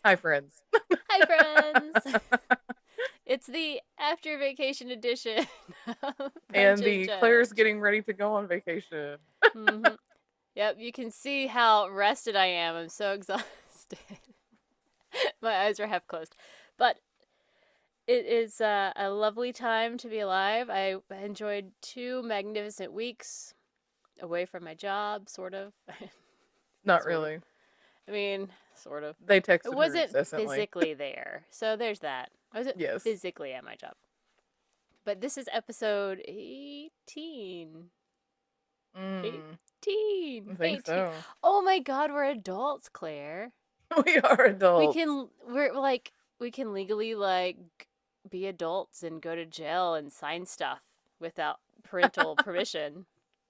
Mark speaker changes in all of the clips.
Speaker 1: Hi, friends.
Speaker 2: Hi, friends. It's the after vacation edition of Brunch
Speaker 1: And
Speaker 2: and
Speaker 1: the Claire's
Speaker 2: Judge.
Speaker 1: getting ready to go on vacation.
Speaker 2: hmm Yep, you can see how rested I am. I'm so exhausted. My eyes are half closed. But it is a lovely time to be alive. I enjoyed 2 magnificent weeks away from my job, sort of.
Speaker 1: Not
Speaker 2: Sort of.
Speaker 1: really.
Speaker 2: I mean, sort of.
Speaker 1: They
Speaker 2: It
Speaker 1: texted her
Speaker 2: wasn't
Speaker 1: incessantly.
Speaker 2: physically there. So there's that. I wasn't
Speaker 1: Yes.
Speaker 2: physically at my job. But this is episode 18.
Speaker 1: Mm,
Speaker 2: 18.
Speaker 1: I think
Speaker 2: 18.
Speaker 1: so.
Speaker 2: Oh my god, we're adults, Claire.
Speaker 1: We are adults.
Speaker 2: We can legally be adults and go to jail and sign stuff without parental permission.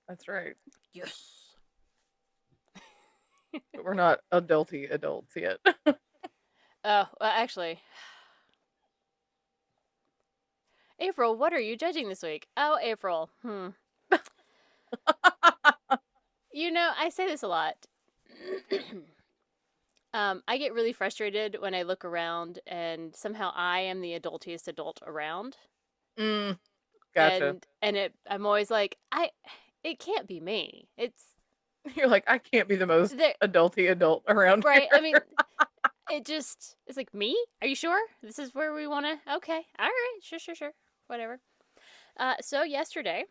Speaker 1: That's right.
Speaker 2: Yes.
Speaker 1: But we're not adulty adults yet.
Speaker 2: Oh, well, actually, April, what are you judging this week? Oh, April. I say this a lot. I get really frustrated when I look around and somehow I am the adultiest adult around.
Speaker 1: mm, gotcha.
Speaker 2: I'm always like, it can't be me. It's
Speaker 1: You're like, I can't be the most
Speaker 2: there,
Speaker 1: adulty adult around
Speaker 2: right? I
Speaker 1: here.
Speaker 2: mean, it's like, me? Are you sure? This is where we want to, okay. All right. Sure. Whatever. So yesterday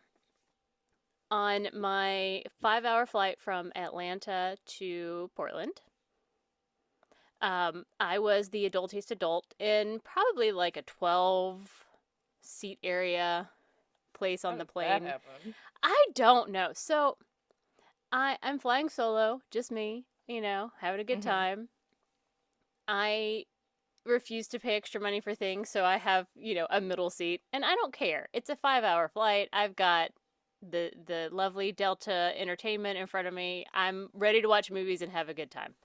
Speaker 2: on my 5-hour flight from Atlanta to Portland, I was the adultiest adult in probably like a 12 seat area place
Speaker 1: How
Speaker 2: on the
Speaker 1: did that
Speaker 2: plane.
Speaker 1: happen?
Speaker 2: I don't know. So I'm flying solo, just me, having a good
Speaker 1: Hmm.
Speaker 2: time. I refuse to pay extra money for things, so I have, a middle seat, and I don't care. It's a 5-hour flight. I've got the lovely Delta entertainment in front of me. I'm ready to watch movies and have a good time.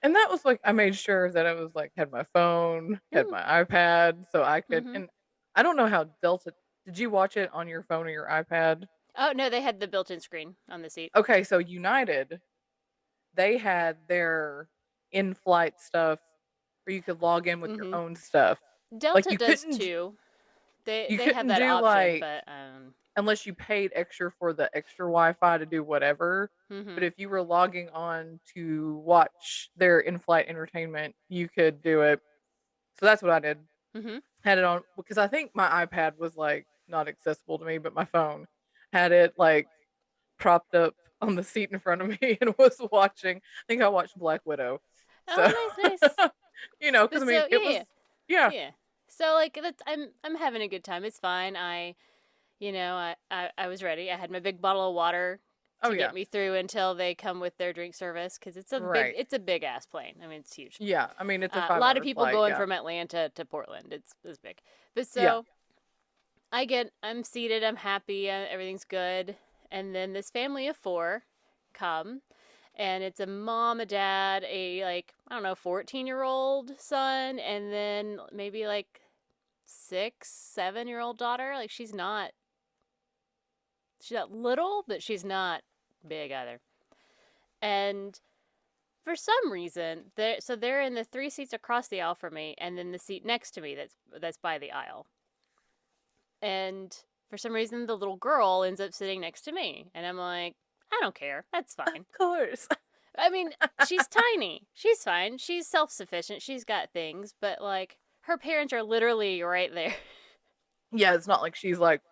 Speaker 1: And that was like, I made sure that I was like, had my phone, had
Speaker 2: Mm,
Speaker 1: my iPad, so I could.
Speaker 2: mm-hmm.
Speaker 1: And I don't know how Delta. Did you watch it on your phone or your iPad?
Speaker 2: Oh no, they had the built-in screen on the seat.
Speaker 1: Okay, so United, they had their in-flight stuff where you could log in with your
Speaker 2: Mm-hmm.
Speaker 1: own stuff. Like
Speaker 2: Delta does too. They
Speaker 1: you
Speaker 2: they have
Speaker 1: couldn't
Speaker 2: that
Speaker 1: do
Speaker 2: option,
Speaker 1: like
Speaker 2: but
Speaker 1: unless you paid extra for the extra Wi-Fi to do whatever. But
Speaker 2: mm-hmm.
Speaker 1: if you were logging on to watch their in-flight entertainment, you could do it. So that's what I did.
Speaker 2: Mm-hmm.
Speaker 1: Had it on because I think my iPad was like not accessible to me, but my phone had it like propped up on the seat in front of me and was watching. I think I watched Black Widow. So,
Speaker 2: Oh, nice.
Speaker 1: because
Speaker 2: But
Speaker 1: I mean,
Speaker 2: so
Speaker 1: it
Speaker 2: yeah,
Speaker 1: was, yeah.
Speaker 2: yeah. So I'm having a good time. It's fine. I was ready. I had my big bottle of water
Speaker 1: Oh,
Speaker 2: to get
Speaker 1: yeah.
Speaker 2: me through until they come with their drink service because
Speaker 1: Right.
Speaker 2: it's a big ass plane. I mean, it's huge.
Speaker 1: Yeah. I mean, it's a
Speaker 2: A
Speaker 1: five
Speaker 2: lot of
Speaker 1: hour
Speaker 2: people
Speaker 1: flight.
Speaker 2: going
Speaker 1: Yeah.
Speaker 2: from Atlanta to Portland. It's big. But
Speaker 1: Yeah.
Speaker 2: so I'm seated. I'm happy. Everything's good. And then this family of four come, and it's a mom, a dad, a like I don't know, 14-year-old son, and then maybe like 6, 7-year-old daughter. Like she's not little, but she's not big either. And for some reason, they're in the 3 seats across the aisle from me, and then the seat next to me that's by the aisle. And for some reason, the little girl ends up sitting next to me, and I'm like, I don't care. That's
Speaker 1: Of
Speaker 2: fine.
Speaker 1: course.
Speaker 2: I mean, she's tiny. She's fine. She's self sufficient. She's got things, but like her parents are literally right there.
Speaker 1: Yeah. It's not like she's like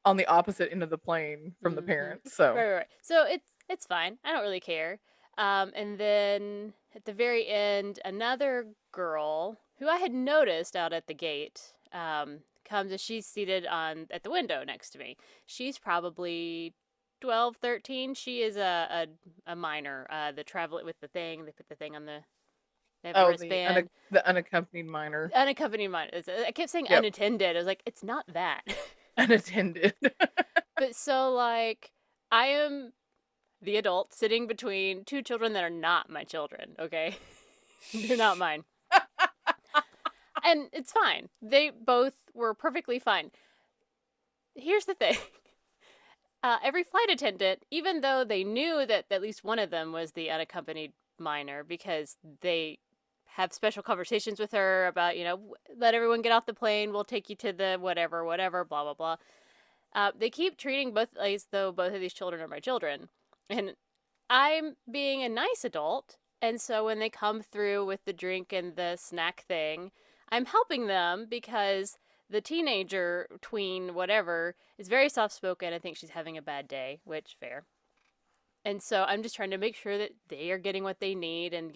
Speaker 1: on the opposite end of the plane from the
Speaker 2: mm-hmm.
Speaker 1: parents. So,
Speaker 2: Right. So it's fine. I don't really care. And then at the very end, another girl who I had noticed out at the gate comes and she's seated on at the window next to me. She's probably 12, 13. She is a minor. The travel with the thing. They put the thing on the. They have the
Speaker 1: oh,
Speaker 2: wristband.
Speaker 1: the unaccompanied minor.
Speaker 2: Unaccompanied minor. I kept saying
Speaker 1: Yep.
Speaker 2: unattended. I was like, it's not that.
Speaker 1: Unattended.
Speaker 2: But so like, I am the adult sitting between two children that are not my children, okay? They're not
Speaker 1: Shh.
Speaker 2: mine. And it's fine. They both were perfectly fine. Here's the thing. Every flight attendant, even though they knew that at least one of them was the unaccompanied minor because they have special conversations with her about, let everyone get off the plane. We'll take you to the whatever, blah, blah, blah. They keep treating both as though both of these children are my children. And I'm being a nice adult. And so when they come through with the drink and the snack thing, I'm helping them because the teenager, tween, whatever, is very soft-spoken. I think she's having a bad day, which, fair. And so I'm just trying to make sure that they are getting what they need and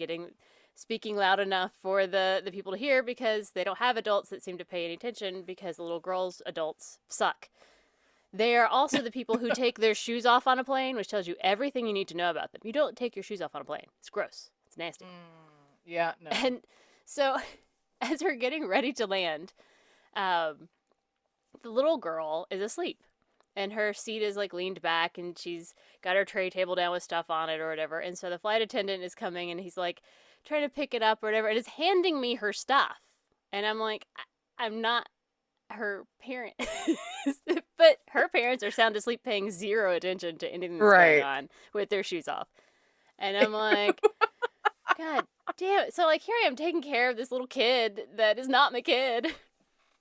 Speaker 2: speaking loud enough for the people to hear, because they don't have adults that seem to pay any attention because the little girls' adults suck. They are also the people who take their shoes off on a plane, which tells you everything you need to know about them. You don't take your shoes off on a plane. It's gross. It's nasty.
Speaker 1: Yeah, no.
Speaker 2: And so as we're getting ready to land, the little girl is asleep. And her seat is like leaned back and she's got her tray table down with stuff on it or whatever. And so the flight attendant is coming and he's like trying to pick it up or whatever. And is handing me her stuff. And I'm like, I'm not her parent. But her parents are sound asleep, paying zero attention to anything that's going on with their shoes off. And I'm like, God damn it. So like here I am taking care of this little kid that is not my kid.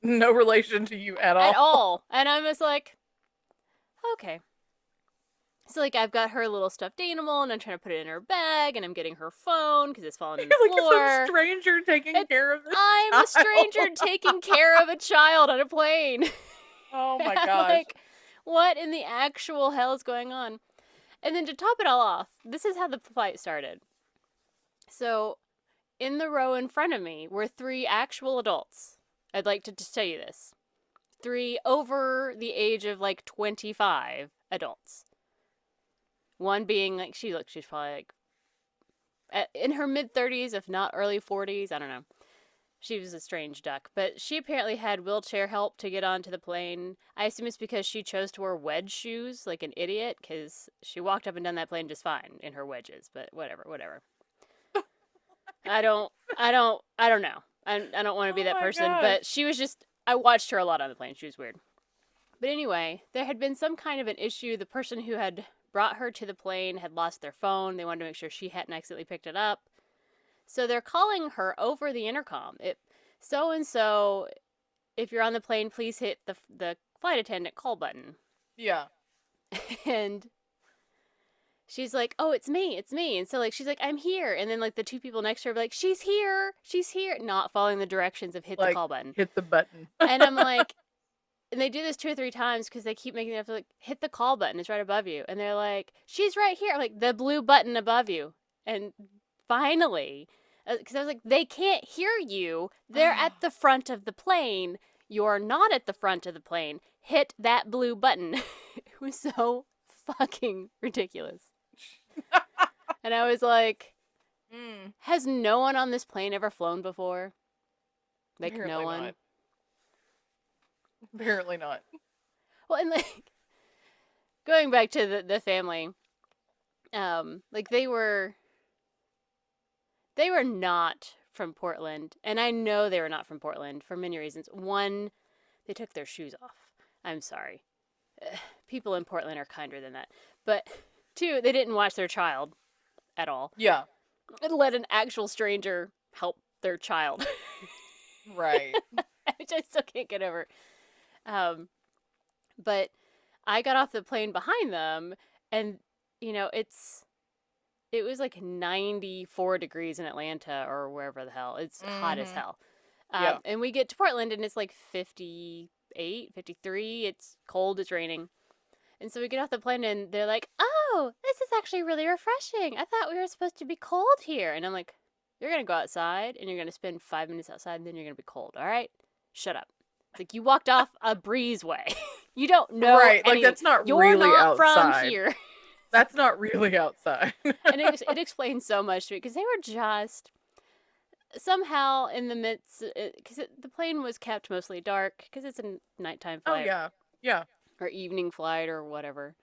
Speaker 1: No relation to you at all.
Speaker 2: At all. And I'm just like, okay. So, like, I've got her little stuffed animal, and I'm trying to put it in her bag, and I'm getting her phone, because it's falling on the floor.
Speaker 1: You're like some stranger taking care of this
Speaker 2: I'm
Speaker 1: child.
Speaker 2: a stranger taking care of a child on a plane.
Speaker 1: Oh, my gosh.
Speaker 2: Like, what in the actual hell is going on? And then to top it all off, this is how the flight started. So, in the row in front of me were 3 actual adults. I'd like to just tell you this. 3 over the age of, like, 25 adults. One being, like, she's probably, like, in her mid-30s, if not early 40s. I don't know. She was a strange duck. But she apparently had wheelchair help to get onto the plane. I assume it's because she chose to wear wedge shoes, like an idiot, because she walked up and down that plane just fine in her wedges. But whatever. I don't know. I don't want to be that person.
Speaker 1: Gosh.
Speaker 2: But she was just, I watched her a lot on the plane. She was weird. But anyway, there had been some kind of an issue. The person who had brought her to the plane had lost their phone. They wanted to make sure she hadn't accidentally picked it up. So they're calling her over the intercom. So-and-so, if you're on the plane, please hit the flight attendant call button.
Speaker 1: Yeah.
Speaker 2: And she's like, oh, it's me. And so, like, she's like, I'm here. And then, like, the 2 people next to her are like, she's here. Not following the directions of hit the call button.
Speaker 1: Hit the button.
Speaker 2: And I'm like, and they do this 2 or 3 times because they keep making it have to, like, hit the call button. It's right above you. And they're like, she's right here. I'm like, the blue button above you. And finally, because I was like, they can't hear you. They're at the front of the plane. You're not at the front of the plane. Hit that blue button. It was so fucking ridiculous. And I was like, has no one on this plane ever flown before? Like,
Speaker 1: Apparently
Speaker 2: no one?
Speaker 1: Not. Apparently not.
Speaker 2: Well, and, like, going back to the family, like, they were not from Portland, and I know they were not from Portland for many reasons. One, they took their shoes off. I'm sorry. People in Portland are kinder than that. But 2, they didn't watch their child at all.
Speaker 1: Yeah.
Speaker 2: And let an actual stranger help their child.
Speaker 1: Right.
Speaker 2: Which I still can't get over. But I got off the plane behind them, and, it was like 94 degrees in Atlanta or wherever the hell. It's hot as hell.
Speaker 1: Yeah.
Speaker 2: And we get to Portland, and it's like 58, 53. It's cold. It's raining. And so we get off the plane, and they're like, oh, this is actually really refreshing. I thought we were supposed to be cold here. And I'm like, you're going to go outside, and you're going to spend 5 minutes outside, and then you're going to be cold, all right? Shut up. It's like, you walked off a breezeway. You don't know.
Speaker 1: Right, like, that's not
Speaker 2: you're
Speaker 1: really
Speaker 2: not
Speaker 1: outside.
Speaker 2: from here.
Speaker 1: That's not really outside.
Speaker 2: And it explains so much to me, because they were just somehow in the midst, because the plane was kept mostly dark, because it's a nighttime flight.
Speaker 1: Oh, yeah.
Speaker 2: Or evening flight or whatever.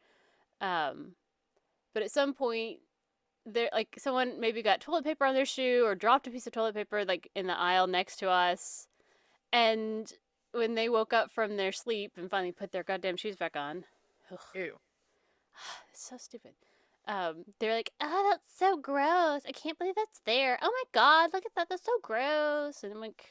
Speaker 2: But at some point, there, like, someone maybe got toilet paper on their shoe or dropped a piece of toilet paper, like, in the aisle next to us. And when they woke up from their sleep and finally put their goddamn shoes back on. Ugh.
Speaker 1: Ew.
Speaker 2: It's so stupid. they're like, "Oh, that's so gross. I can't believe that's there. Oh my god, look at that. That's so gross." And I'm like,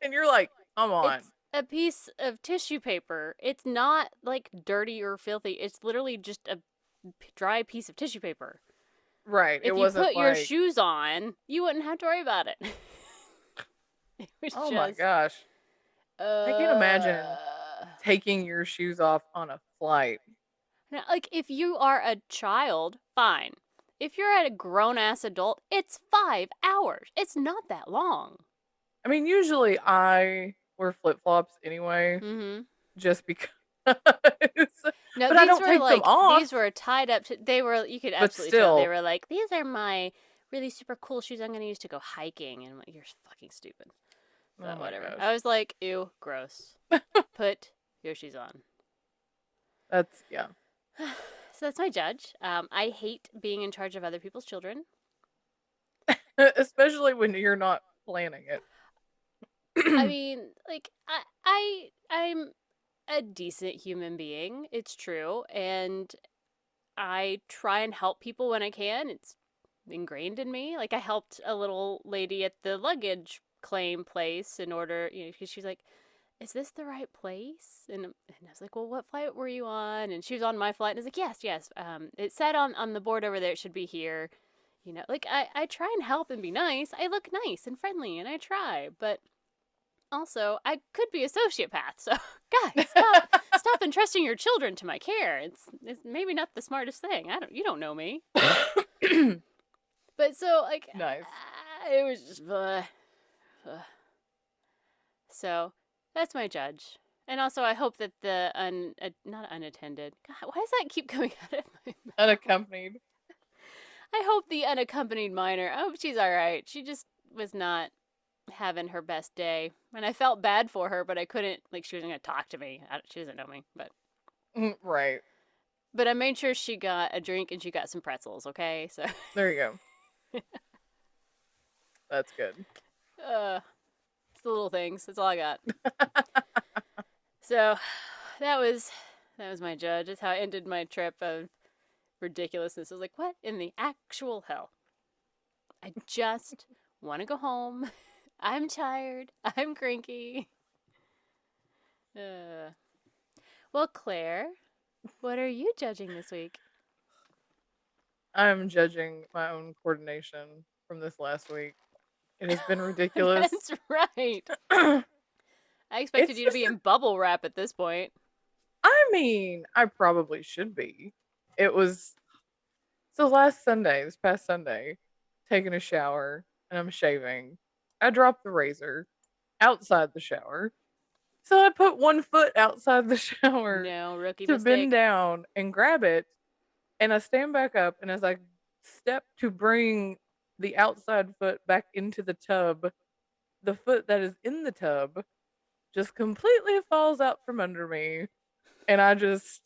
Speaker 1: And you're like, come on.
Speaker 2: "It's a piece of tissue paper. It's not like dirty or filthy. It's literally just a dry piece of tissue paper.
Speaker 1: Right. It
Speaker 2: If you
Speaker 1: wasn't
Speaker 2: put your
Speaker 1: like,
Speaker 2: shoes on, you wouldn't have to worry about it." It was
Speaker 1: oh my
Speaker 2: just,
Speaker 1: gosh. I can't imagine
Speaker 2: uh,
Speaker 1: taking your shoes off on a flight.
Speaker 2: now, like, if you are a child, fine. If you're a grown ass adult, it's 5 hours. It's not that long.
Speaker 1: I mean, usually I wear flip flops anyway,
Speaker 2: Mm-hmm.
Speaker 1: just because.
Speaker 2: No,
Speaker 1: But I don't take them off.
Speaker 2: these were tied up to, they were, you could
Speaker 1: But
Speaker 2: absolutely tell they
Speaker 1: still,
Speaker 2: were like, these are my really super cool shoes I'm going to use to go hiking. And I'm like, you're fucking stupid.
Speaker 1: oh
Speaker 2: But
Speaker 1: my
Speaker 2: whatever.
Speaker 1: gosh.
Speaker 2: I was like, ew, gross. Put your shoes on.
Speaker 1: That's, yeah.
Speaker 2: So that's my judge. I hate being in charge of other people's children.
Speaker 1: Especially when you're not planning
Speaker 2: I
Speaker 1: it.
Speaker 2: mean, like, I'm a decent human being. It's true, and I try and help people when I can. It's ingrained in me. Like, I helped a little lady at the luggage claim place in order, because she's like, "Is this the right place?" And I was like, "Well, what flight were you on?" And she was on my flight, and I was like, "Yes, yes. It said on the board over there it should be here." Like, I try and help and be nice. I look nice and friendly, and I try, but also I could be a sociopath. So, guys, stop entrusting your children to my care. It's maybe not the smartest thing. You don't know me. But so, like,
Speaker 1: Nice.
Speaker 2: it was just so that's my judge. And also, I hope that the not unattended. God, why does that keep coming out of my mouth?
Speaker 1: Unaccompanied.
Speaker 2: I hope the unaccompanied minor. I hope she's all right. She just was not having her best day, and I felt bad for her, but I couldn't. Like, she wasn't gonna talk to me. She doesn't know me,
Speaker 1: Right.
Speaker 2: but I made sure she got a drink and she got some pretzels. Okay, so
Speaker 1: There you go. That's good.
Speaker 2: it's the little things. That's all I got. So that was my judge. That's how I ended my trip of ridiculousness. I was like, what in the actual hell? I just want to go home. I'm tired. I'm cranky. Uh, well, Claire, what are you judging this week?
Speaker 1: I'm judging my own coordination from this last week. It has been ridiculous.
Speaker 2: That's right. I expected
Speaker 1: It's
Speaker 2: you to
Speaker 1: just,
Speaker 2: be in bubble wrap at this point.
Speaker 1: I mean, I probably should be. It was, so this past Sunday, taking a shower and I'm shaving. I dropped the razor outside the shower. So I put one foot outside the shower
Speaker 2: No, rookie
Speaker 1: to bend
Speaker 2: mistake.
Speaker 1: down and grab it. And I stand back up. And as I step to bring the outside foot back into the tub, the foot that is in the tub just completely falls out from under me. And I just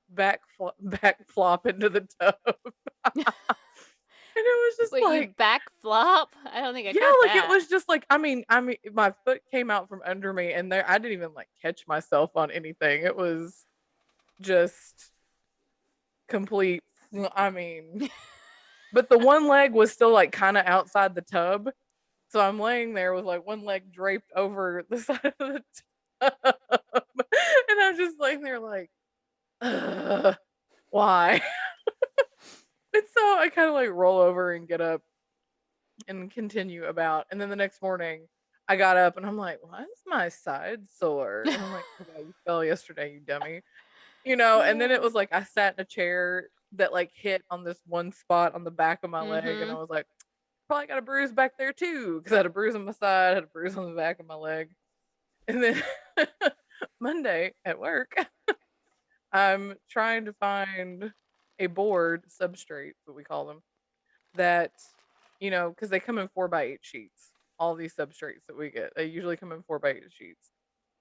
Speaker 1: back flop into the tub. And it was just
Speaker 2: Wait, you
Speaker 1: like,
Speaker 2: back flop? I don't think I
Speaker 1: yeah,
Speaker 2: caught
Speaker 1: like it
Speaker 2: that.
Speaker 1: was just like, I mean, my foot came out from under me, and there I didn't even like catch myself on anything. It was just complete. I mean, but the one leg was still like kind of outside the tub, so I'm laying there with like one leg draped over the side of the tub, and I'm just laying there like, ugh, why? And so I kind of like roll over and get up and continue about. And then the next morning, I got up and I'm like, why is my side sore? And I'm like, oh, yeah, you fell yesterday, you dummy. And then it was like I sat in a chair that like hit on this one spot on the back of my leg. And I
Speaker 2: Mm-hmm.
Speaker 1: was like, probably got a bruise back there too. Cause I had a bruise on my side, had a bruise on the back of my leg. And then Monday at work, I'm trying to find a board substrate, what we call them, that because they come in 4x8 sheets. All these substrates that we get, they usually come in 4x8 sheets.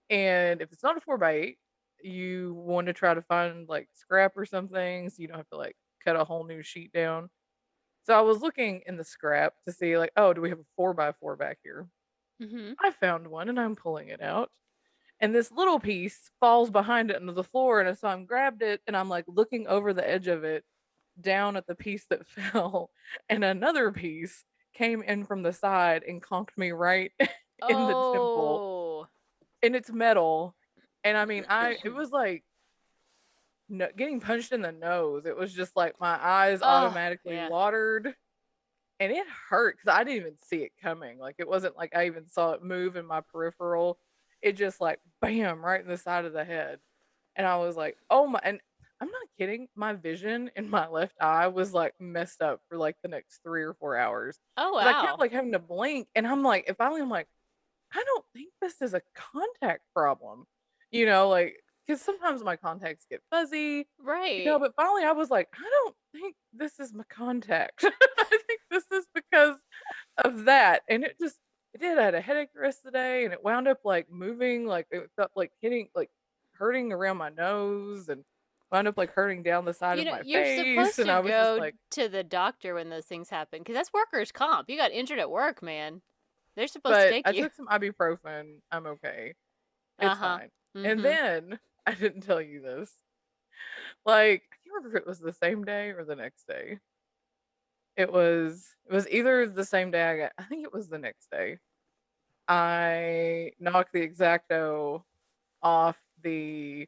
Speaker 1: And if it's not a 4x8, you want to try to find like scrap or something, so you don't have to like cut a whole new sheet down. So I was looking in the scrap to see like, oh, do we have a 4x4 back here?
Speaker 2: Mm-hmm.
Speaker 1: I found one and I'm pulling it out, and this little piece falls behind it into the floor. And so I'm grabbed it and I'm like looking over the edge of it down at the piece that fell, and another piece came in from the side and conked me right in the temple.
Speaker 2: Oh.
Speaker 1: And it's metal. And I mean, it was like no, getting punched in the nose. It was just like my eyes
Speaker 2: Oh,
Speaker 1: automatically
Speaker 2: yeah.
Speaker 1: watered, and it hurt because I didn't even see it coming. Like it wasn't like I even saw it move in my peripheral. It just like bam right in the side of the head. And I was like, oh my, and I'm not kidding. My vision in my left eye was like messed up for like the next 3 or 4 hours
Speaker 2: Oh,
Speaker 1: because I kept
Speaker 2: wow.
Speaker 1: like having to blink. And I'm like, if finally I'm like, I don't think this is a contact problem, like, because sometimes my contacts get fuzzy,
Speaker 2: Right.
Speaker 1: but finally I was like, I don't think this is my contact. I think this is because of that. And it did. I had a headache the rest of the day and it wound up like moving, like it felt like hitting, like hurting around my nose and wound up like hurting down the side
Speaker 2: You
Speaker 1: of
Speaker 2: know,
Speaker 1: my
Speaker 2: you're
Speaker 1: face.
Speaker 2: supposed
Speaker 1: And
Speaker 2: to
Speaker 1: I was just
Speaker 2: go
Speaker 1: like,
Speaker 2: to the doctor when those things happen because that's workers' comp. You got injured at work, man. They're supposed to
Speaker 1: but
Speaker 2: take
Speaker 1: I
Speaker 2: you.
Speaker 1: took some ibuprofen. I'm okay.
Speaker 2: Uh
Speaker 1: It's
Speaker 2: huh.
Speaker 1: fine.
Speaker 2: Mm
Speaker 1: And
Speaker 2: hmm.
Speaker 1: then I didn't tell you this. Like, I can't remember if it was the same day or the next day. It was either the same day I think it was the next day. I knocked the Exacto off the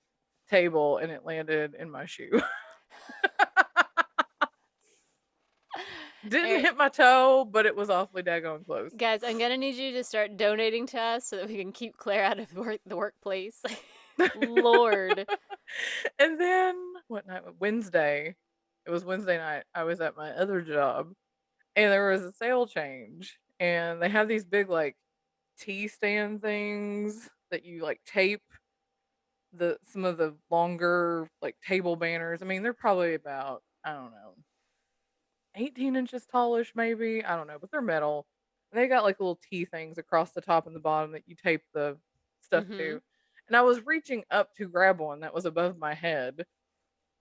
Speaker 1: table and it landed in my shoe. Didn't
Speaker 2: Hey,
Speaker 1: hit my toe, but it was awfully daggone close.
Speaker 2: guys, I'm gonna need you to start donating to us so that we can keep Claire out of the workplace. Lord.
Speaker 1: And then what night? Wednesday. It was Wednesday night. I was at my other job and there was a sale change and they have these big like tea stand things that you like tape the some of the longer like table banners. I mean, they're probably about, I don't know, 18 inches tallish maybe. I don't know, but they're metal. And they got like little tea things across the top and the bottom that you tape the stuff
Speaker 2: Mm hmm.
Speaker 1: to. And I was reaching up to grab one that was above my head,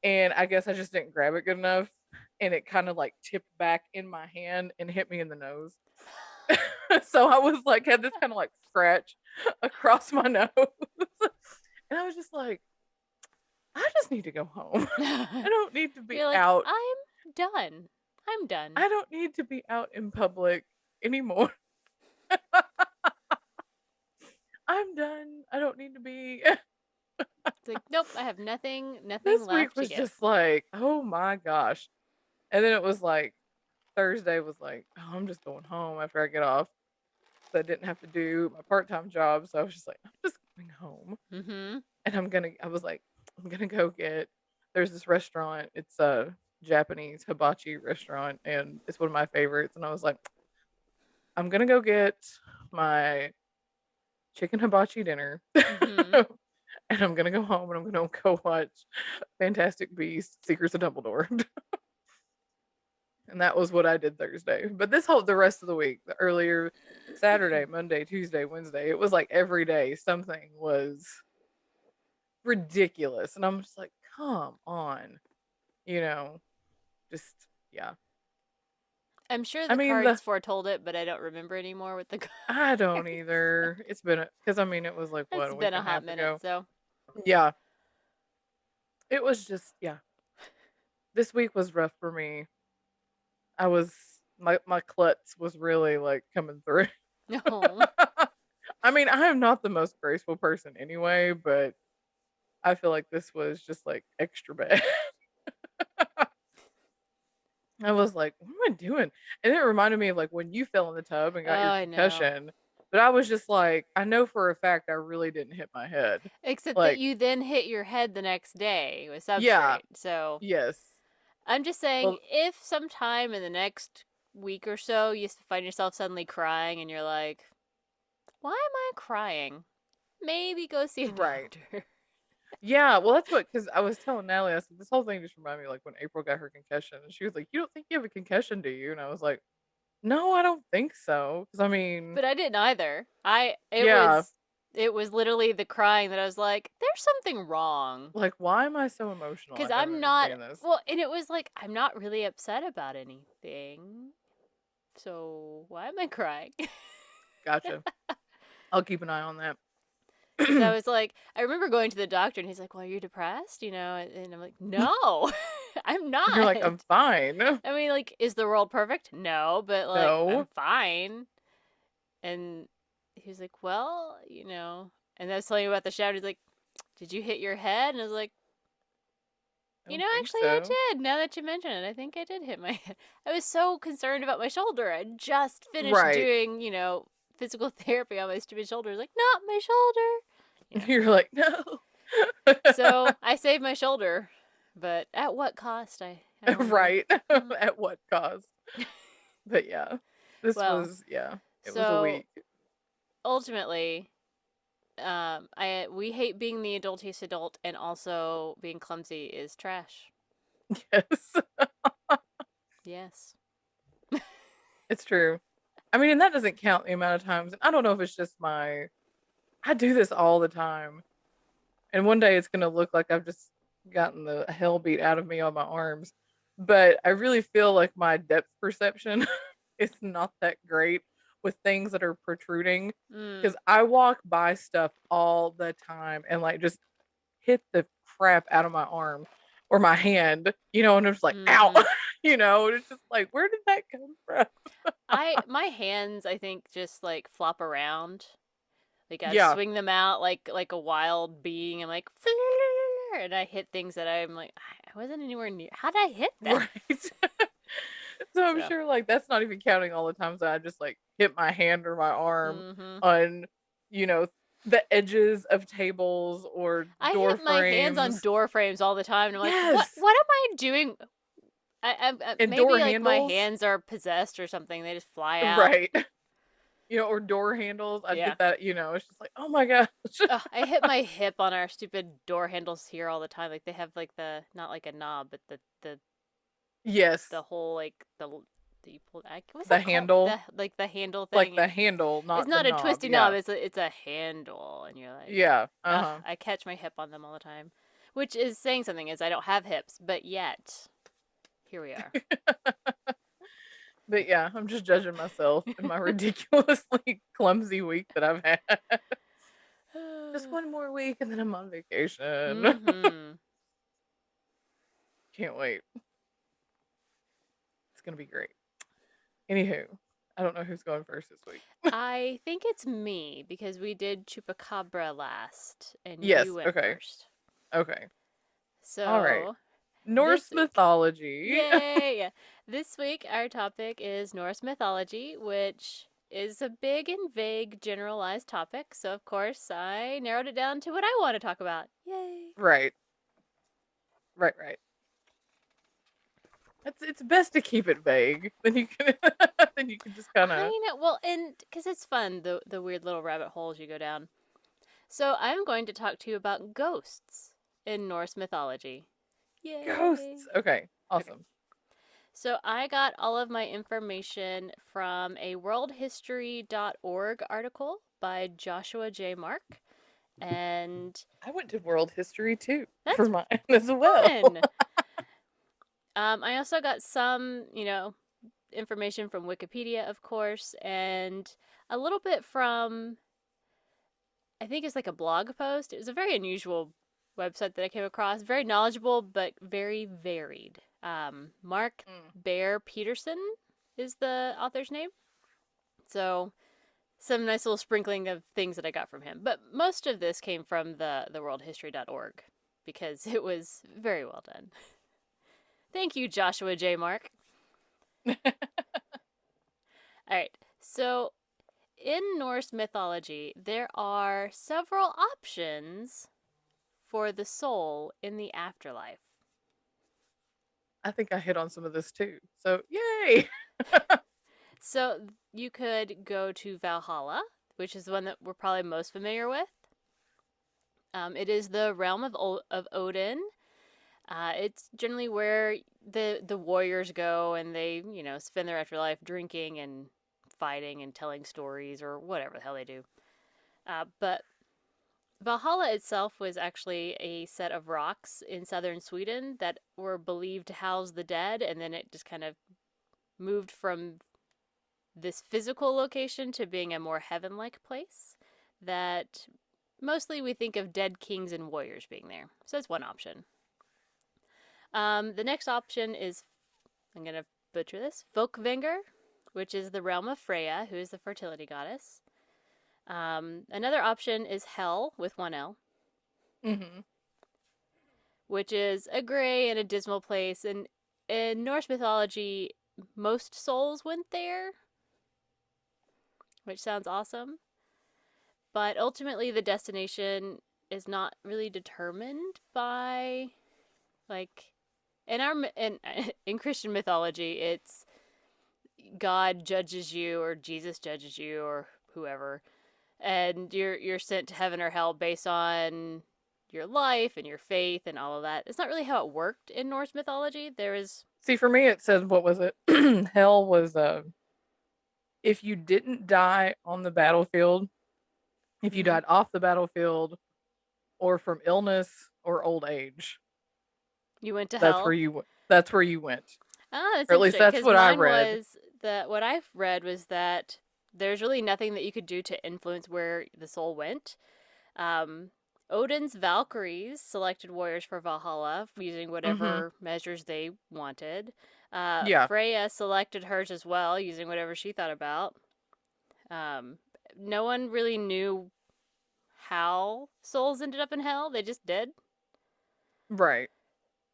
Speaker 1: and I guess I just didn't grab it good enough and it kind of like tipped back in my hand and hit me in the nose. So I was like had this kind of like scratch across my nose. And I was just like, I just need to go home. I don't need to be
Speaker 2: You're like,
Speaker 1: out.
Speaker 2: I'm done. I'm done.
Speaker 1: I don't need to be out in public anymore. I'm done. I don't need to be.
Speaker 2: It's like, nope, I have nothing
Speaker 1: This week
Speaker 2: left to
Speaker 1: was
Speaker 2: give.
Speaker 1: just like, oh my gosh. And then it was like Thursday was like, oh, I'm just going home after I get off. So I didn't have to do my part-time job. So I was just like, I'm just going home.
Speaker 2: Mm hmm.
Speaker 1: And I was like, I'm gonna go there's this restaurant. It's a Japanese hibachi restaurant and it's one of my favorites. And I was like, I'm gonna go get my chicken hibachi dinner.
Speaker 2: Mm hmm.
Speaker 1: And I'm gonna go home and I'm gonna go watch Fantastic Beasts: Secrets of Dumbledore. And that was what I did Thursday. But the rest of the week, the earlier Saturday, Monday, Tuesday, Wednesday, it was like every day something was ridiculous. And I'm just like, come on, you know, just yeah.
Speaker 2: I'm sure
Speaker 1: I
Speaker 2: the
Speaker 1: mean
Speaker 2: cards foretold it, but I don't remember anymore with the
Speaker 1: I don't
Speaker 2: cards.
Speaker 1: either. It's been because I mean it was like what,
Speaker 2: It's
Speaker 1: a week
Speaker 2: been a
Speaker 1: and a
Speaker 2: hot
Speaker 1: half
Speaker 2: minute,
Speaker 1: ago.
Speaker 2: so.
Speaker 1: Yeah. It was just yeah. This week was rough for me. I was my klutz was really like coming through.
Speaker 2: No.
Speaker 1: I mean, I am not the most graceful person anyway, but I feel like this was just like extra bad. I was like, what am I doing? And it reminded me of like when you fell in the tub and
Speaker 2: Oh,
Speaker 1: got your
Speaker 2: I know.
Speaker 1: concussion. But I was just like, I know for a fact I really didn't hit my head.
Speaker 2: Except that
Speaker 1: Like,
Speaker 2: you then hit your head the next day with
Speaker 1: yeah,
Speaker 2: substrate. So
Speaker 1: yes.
Speaker 2: I'm just saying,
Speaker 1: Well,
Speaker 2: if sometime in the next week or so you find yourself suddenly crying and you're like, why am I crying? Maybe go see a
Speaker 1: right.
Speaker 2: doctor.
Speaker 1: Yeah, well, that's what, because I was telling Natalie, I said, this whole thing just reminded me like when April got her concussion. And she was like, you don't think you have a concussion, do you? And I was like, no, I don't think so. Because I mean,
Speaker 2: But I didn't either.
Speaker 1: yeah,
Speaker 2: It was literally the crying that I was like, there's something wrong.
Speaker 1: like, why am I so emotional?
Speaker 2: Because
Speaker 1: I don't
Speaker 2: I'm not,
Speaker 1: understand this.
Speaker 2: well, and it was like, I'm not really upset about anything. So why am I crying?
Speaker 1: Gotcha. I'll keep an eye on that.
Speaker 2: Because I was like, I remember going to the doctor and he's like, well, are you depressed? And I'm like, no, I'm
Speaker 1: You're like,
Speaker 2: not.
Speaker 1: I'm fine.
Speaker 2: I mean, like, is the world perfect? No, but like, I'm
Speaker 1: No.
Speaker 2: fine. And he was like, well, and I was telling you about the shower. He's like, did you hit your head? And I was like,
Speaker 1: I don't think
Speaker 2: actually, I
Speaker 1: so.
Speaker 2: did. Now that you mention it, I think I did hit my head. I was so concerned about my shoulder. I just finished
Speaker 1: Right.
Speaker 2: doing, physical therapy on my stupid shoulder. Like, not my shoulder.
Speaker 1: You're like, no.
Speaker 2: So I saved my shoulder, but at what cost? I wonder.
Speaker 1: Right.
Speaker 2: Hmm.
Speaker 1: At what cost? But yeah, this
Speaker 2: Well,
Speaker 1: was, yeah, it was a
Speaker 2: so
Speaker 1: week.
Speaker 2: ultimately, we hate being the adultiest adult, and also being clumsy is trash.
Speaker 1: Yes,
Speaker 2: Yes.
Speaker 1: it's true. I mean, and that doesn't count the amount of times. And I don't know if it's just I do this all the time. And one day it's going to look like I've just gotten the hell beat out of me on my arms. But I really feel like my depth perception is not that great with things that are protruding
Speaker 2: Mm.
Speaker 1: because I walk by stuff all the time and like just hit the crap out of my arm or my hand, and it's like, ow,
Speaker 2: Mm-hmm.
Speaker 1: and it's just like, where did that come from?
Speaker 2: My hands, I think, just like flop around. Like I
Speaker 1: Yeah,
Speaker 2: swing them out like a wild being. I'm like, and I hit things that I'm like, I wasn't anywhere near. How did I hit that?
Speaker 1: right. So I'm
Speaker 2: So,
Speaker 1: sure like that's not even counting all the times that I just like hit my hand or my arm
Speaker 2: mm-hmm.
Speaker 1: on, you know, the edges of tables or
Speaker 2: I
Speaker 1: door
Speaker 2: hit my hands on
Speaker 1: frames.
Speaker 2: door frames all the time, and I'm like, what?
Speaker 1: Yes.
Speaker 2: What am I doing?
Speaker 1: And door
Speaker 2: Maybe like my
Speaker 1: handles.
Speaker 2: hands are possessed or something. They just fly out.
Speaker 1: Right. Or door handles. I'd
Speaker 2: Yeah.
Speaker 1: get that, it's just like, oh my gosh.
Speaker 2: Ugh, I hit my hip on our stupid door handles here all the time. Like they have like the not like a knob, but the
Speaker 1: Yes.
Speaker 2: whole like the you pull. What's
Speaker 1: The
Speaker 2: that called?
Speaker 1: handle.
Speaker 2: The like the handle
Speaker 1: Like
Speaker 2: thing.
Speaker 1: the handle,
Speaker 2: It's
Speaker 1: not the
Speaker 2: not a
Speaker 1: knob.
Speaker 2: twisty knob.
Speaker 1: Yeah.
Speaker 2: It's a handle, and you're like,
Speaker 1: Yeah. Uh-huh.
Speaker 2: I catch my hip on them all the time, which is saying something. Is I don't have hips, but yet here we are.
Speaker 1: But yeah, I'm just judging myself and my ridiculously clumsy week that I've had. Just one more week and then I'm on vacation.
Speaker 2: Mm-hmm.
Speaker 1: Can't wait. It's gonna be great. Anywho, I don't know who's going first this week.
Speaker 2: I think it's me because we did Chupacabra last and
Speaker 1: Yes.
Speaker 2: you went
Speaker 1: Okay.
Speaker 2: first.
Speaker 1: Okay. All right.
Speaker 2: So
Speaker 1: Norse
Speaker 2: this week,
Speaker 1: mythology.
Speaker 2: yay! This week, our topic is Norse mythology, which is a big and vague generalized topic. So, of course, I narrowed it down to what I want to talk about. Yay!
Speaker 1: Right. Right. Right. It's best to keep it vague. Then you can then you can just kind of.
Speaker 2: I know. Well, and because it's fun, the weird little rabbit holes you go down. So, I'm going to talk to you about ghosts in Norse mythology. Yay!
Speaker 1: Ghosts. Okay.
Speaker 2: Okay.
Speaker 1: Awesome.
Speaker 2: So I got all of my information from a worldhistory.org article by Joshua J. Mark. And
Speaker 1: I went to world history too for
Speaker 2: that's
Speaker 1: mine as well.
Speaker 2: fun. I also got some, information from Wikipedia, of course, and a little bit from, I think it's like a blog post. It was a very unusual website that I came across. Very knowledgeable, but very varied. Mark
Speaker 1: Mm.
Speaker 2: Bere Peterson is the author's name. So some nice little sprinkling of things that I got from him. But most of this came from the worldhistory.org because it was very well done. Thank you, Joshua J. Mark. All right. So in Norse mythology, there are several options for the soul in the afterlife.
Speaker 1: I think I hit on some of this too. So yay!
Speaker 2: So you could go to Valhalla, which is the one that we're probably most familiar with. It is the realm of Odin. It's generally where the warriors go, and they spend their afterlife drinking and fighting and telling stories or whatever the hell they do. But Valhalla itself was actually a set of rocks in southern Sweden that were believed to house the dead, and then it just kind of moved from this physical location to being a more heaven-like place that mostly we think of dead kings and warriors being there. So that's one option. The next option is, I'm going to butcher this, Folkvanger, which is the realm of Freya, who is the fertility goddess. Another option is Hell with one L,
Speaker 1: Mm-hmm.
Speaker 2: which is a gray and a dismal place. And in Norse mythology, most souls went there, which sounds awesome. But ultimately, the destination is not really determined by, like, in Christian mythology, it's God judges you or Jesus judges you or whoever, and you're sent to heaven or hell based on your life and your faith and all of that. It's not really how it worked in Norse mythology. There is
Speaker 1: See, for me, it said, what was it? Hell was if you didn't die on the battlefield, if you
Speaker 2: mm-hmm.
Speaker 1: died off the battlefield, or from illness or old age,
Speaker 2: You went to
Speaker 1: that's where
Speaker 2: hell.
Speaker 1: you that's where you went,
Speaker 2: Ah, that's
Speaker 1: or at least
Speaker 2: interesting
Speaker 1: that's
Speaker 2: because
Speaker 1: what I
Speaker 2: mine
Speaker 1: read.
Speaker 2: was that what I've read was that there's really nothing that you could do to influence where the soul went. Um, Odin's Valkyries selected warriors for Valhalla using
Speaker 1: Mm-hmm.
Speaker 2: whatever measures they wanted.
Speaker 1: Yeah.
Speaker 2: Freya selected hers as well using whatever she thought about. Um, no one really knew how souls ended up in hell. They just did.
Speaker 1: Right.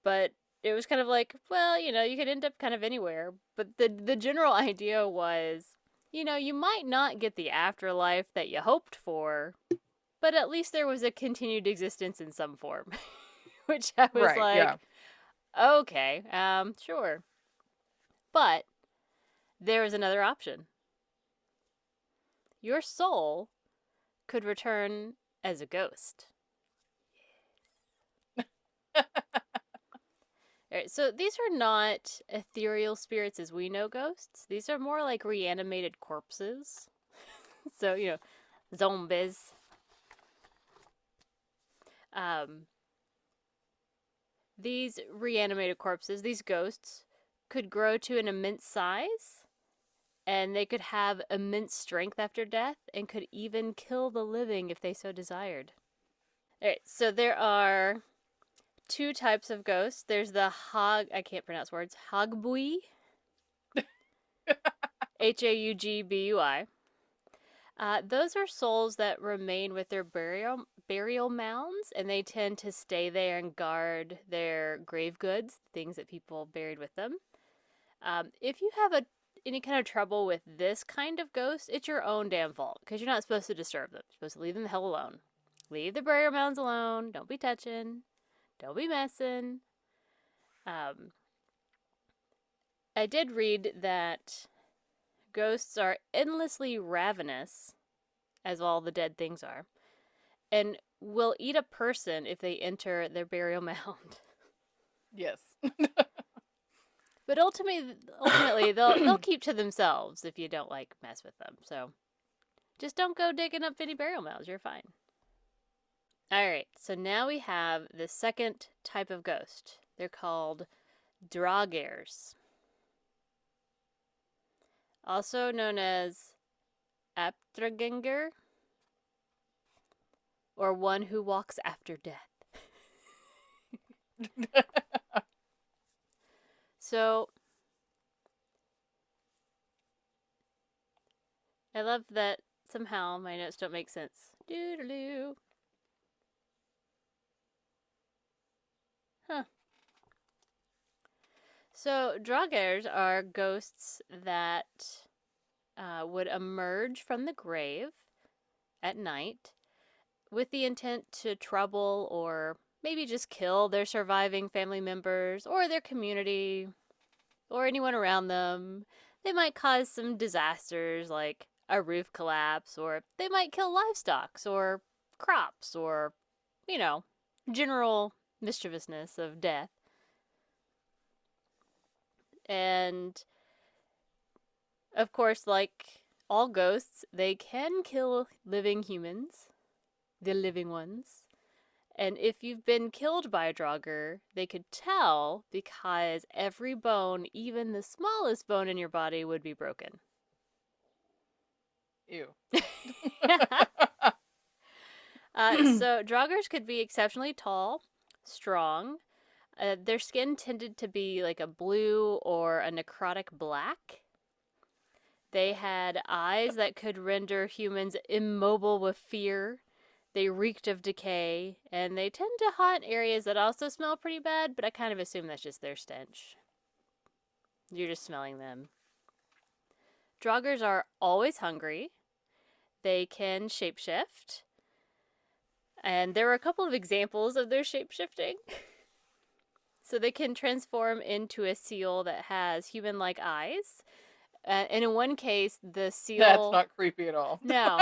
Speaker 2: But it was kind of like, well, you could end up kind of anywhere. But the general idea was, you might not get the afterlife that you hoped for, but at least there was a continued existence in some form. Which I was
Speaker 1: Right. Yeah.
Speaker 2: like, okay, sure. But there is another option. Your soul could return as a ghost. All right, so these are not ethereal spirits as we know ghosts. These are more like reanimated corpses. So, zombies. Um, these reanimated corpses, these ghosts, could grow to an immense size, and they could have immense strength after death and could even kill the living if they so desired. All right, so there are two types of ghosts. There's the I can't pronounce words, Hagbui, Haugbui. Those are souls that remain with their burial mounds, and they tend to stay there and guard their grave goods, things that people buried with them. If you have any kind of trouble with this kind of ghost, it's your own damn fault because you're not supposed to disturb them. You're supposed to leave them the hell alone. Leave the burial mounds alone. Don't be touching. Don't be messing. Um, I did read that ghosts are endlessly ravenous, as all the dead things are, and will eat a person if they enter their burial mound.
Speaker 1: Yes.
Speaker 2: But ultimately, they'll keep to themselves if you don't mess with them. So just don't go digging up any burial mounds. You're fine. All right. So now we have the second type of ghost. They're called Draugrs, also known as Aptriganger, or one who walks after death. So I love that somehow my notes don't make sense. Doodaloo. Huh. So Draugrs are ghosts that would emerge from the grave at night with the intent to trouble or maybe just kill their surviving family members or their community or anyone around them. They might cause some disasters like a roof collapse, or they might kill livestock or crops or, you know, general mischievousness of death. And of course, like all ghosts, they can kill living humans, the living ones. And if you've been killed by a Draugr, they could tell because every bone, even the smallest bone in your body, would be broken.
Speaker 1: Ew.
Speaker 2: So Draugrs could be exceptionally tall, strong. Their skin tended to be like a blue or a necrotic black. They had eyes that could render humans immobile with fear. They reeked of decay, and they tend to haunt areas that also smell pretty bad, but I kind of assume that's just their stench. You're just smelling them. Draugrs are always hungry. They can shapeshift. And there were a couple of examples of their shapeshifting. So they can transform into a seal that has human-like eyes. And in one case, the seal...
Speaker 1: That's not creepy at all.
Speaker 2: No.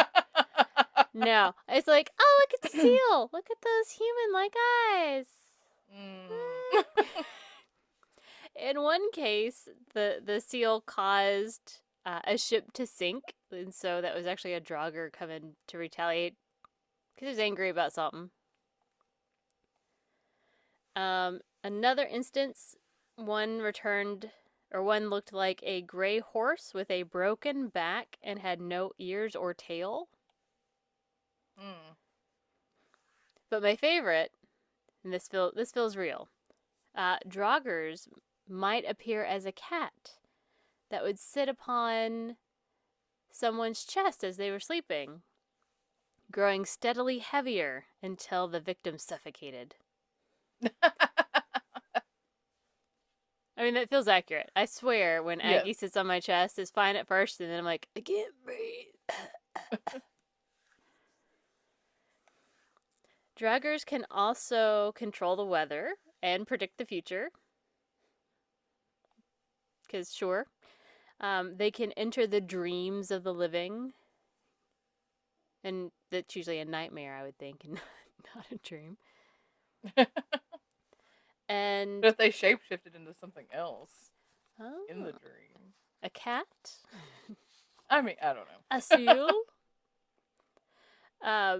Speaker 2: No. It's like, oh, look at the seal. Look at those human-like eyes. In one case, the seal caused a ship to sink. And so that was actually a Draugr coming to retaliate because he was angry about something. Another instance, one looked like a gray horse with a broken back and had no ears or tail. But my favorite, and this feels real, Draugrs might appear as a cat that would sit upon someone's chest as they were sleeping, growing steadily heavier until the victim suffocated. I mean, that feels accurate. I swear, when Aggie sits on my chest, it's fine at first, and then I'm like, I can't breathe. Draugrs can also control the weather and predict the future. Because, sure, they can enter the dreams of the living. And that's usually a nightmare, I would think, and not a dream. And
Speaker 1: but if they shapeshifted into something else in the dream.
Speaker 2: A cat?
Speaker 1: I mean, I don't know.
Speaker 2: A seal?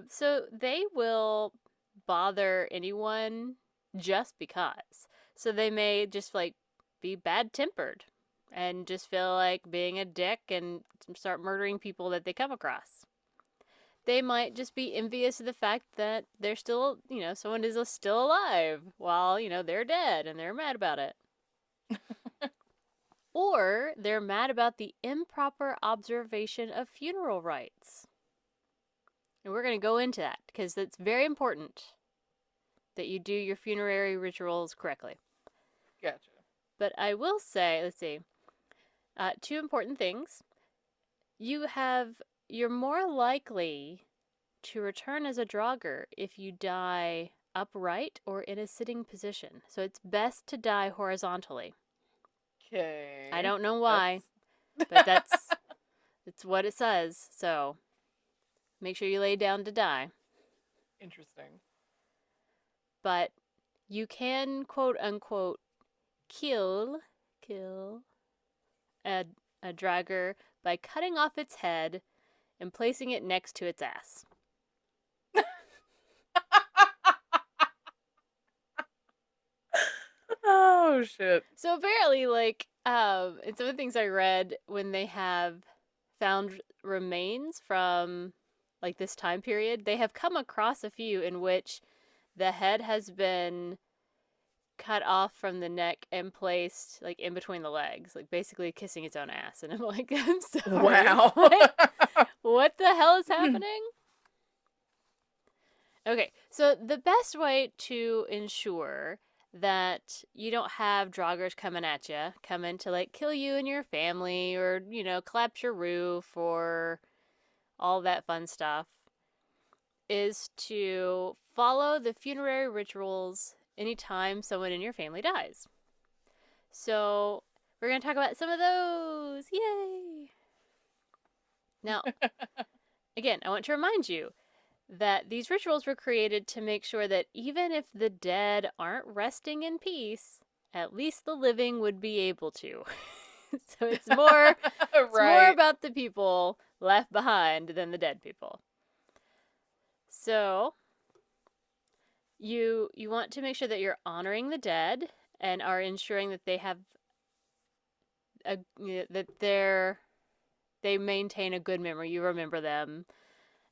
Speaker 2: So they will bother anyone just because. So they may just like be bad-tempered and just feel like being a dick and start murdering people that they come across. They might just be envious of the fact that they're still, someone is still alive while, they're dead and they're mad about it. Or they're mad about the improper observation of funeral rites. And we're going to go into that because it's very important that you do your funerary rituals correctly.
Speaker 1: Gotcha.
Speaker 2: But I will say, let's see, two important things. You're more likely to return as a Draugr if you die upright or in a sitting position. So it's best to die horizontally.
Speaker 1: Okay.
Speaker 2: I don't know why, but that's what it says. So make sure you lay down to die.
Speaker 1: Interesting.
Speaker 2: But you can, quote unquote, kill a Draugr by cutting off its head and placing it next to its ass.
Speaker 1: Oh, shit.
Speaker 2: So apparently, like, in some of the things I read, when they have found remains from, like, this time period, they have come across a few in which the head has been cut off from the neck and placed, like, in between the legs, like, basically kissing its own ass. And I'm like, I'm sorry.
Speaker 1: Wow.
Speaker 2: What the hell is happening? Okay, so the best way to ensure that you don't have Draugrs coming to, like, kill you and your family or, collapse your roof or all that fun stuff, is to follow the funerary rituals anytime someone in your family dies. So we're going to talk about some of those. Yay! Now, again, I want to remind you that these rituals were created to make sure that even if the dead aren't resting in peace, at least the living would be able to. So it's more, more about the people left behind than the dead people. So you want to make sure that you're honoring the dead and are ensuring that they have they maintain a good memory. You remember them.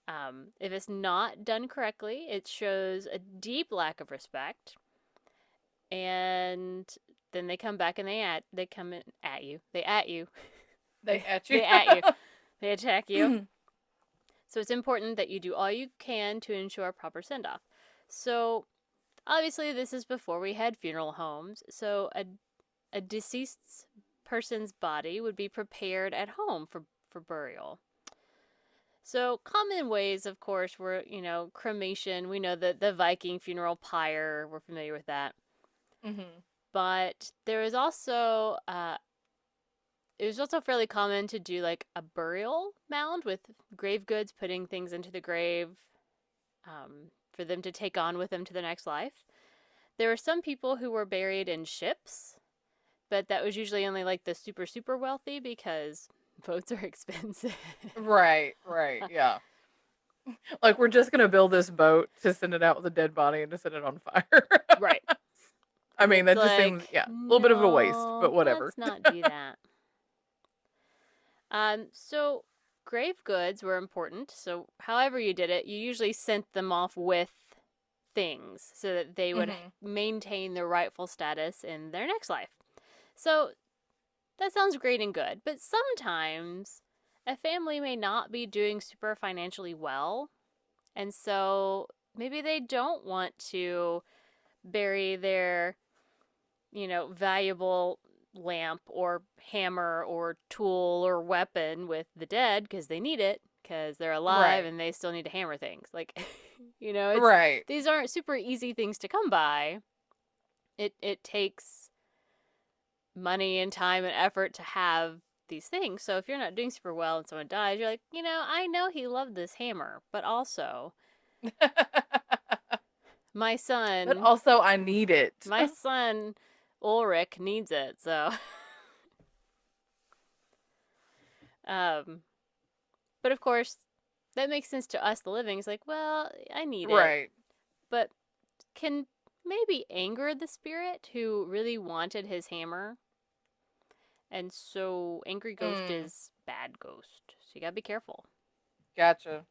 Speaker 2: If it's not done correctly, it shows a deep lack of respect, and then they come back and they come in at you. They at you.
Speaker 1: They at you.
Speaker 2: They at you. They attack you. So it's important that you do all you can to ensure a proper send off. So obviously, this is before we had funeral homes. So a deceased person's body would be prepared at home for burial. So common ways, of course, were, cremation. We know that the Viking funeral pyre, we're familiar with that.
Speaker 1: Mm-hmm.
Speaker 2: But there is also, it was also fairly common to do like a burial mound with grave goods, putting things into the grave for them to take on with them to the next life. There were some people who were buried in ships, but that was usually only like the super, super wealthy because boats are expensive.
Speaker 1: Right, yeah. Like, we're just gonna build this boat to send it out with a dead body and to set it on fire.
Speaker 2: Right.
Speaker 1: I
Speaker 2: And
Speaker 1: mean,
Speaker 2: it's
Speaker 1: that just seems,
Speaker 2: like,
Speaker 1: yeah, a little bit of a waste, but
Speaker 2: no,
Speaker 1: whatever.
Speaker 2: let's not do that. So grave goods were important. So however you did it, you usually sent them off with things so that they would
Speaker 1: Mm-hmm.
Speaker 2: maintain their rightful status in their next life. So that sounds great and good, but sometimes a family may not be doing super financially well, and so maybe they don't want to bury their, valuable lamp or hammer or tool or weapon with the dead because they need it because they're alive
Speaker 1: Right,
Speaker 2: and they still need to hammer things. Like, it's
Speaker 1: right.
Speaker 2: these aren't super easy things to come by. It takes money and time and effort to have these things. So if you're not doing super well and someone dies, you're like, I know he loved this hammer, but also my
Speaker 1: But
Speaker 2: son,
Speaker 1: also, I need it.
Speaker 2: my son Ulrich needs it. So, um, but of course, that makes sense to us, the living. It's like, well, I need it,
Speaker 1: Right.
Speaker 2: but can maybe anger the spirit who really wanted his hammer. And so, angry ghost
Speaker 1: Mm,
Speaker 2: is bad ghost. So you gotta be careful.
Speaker 1: gotcha.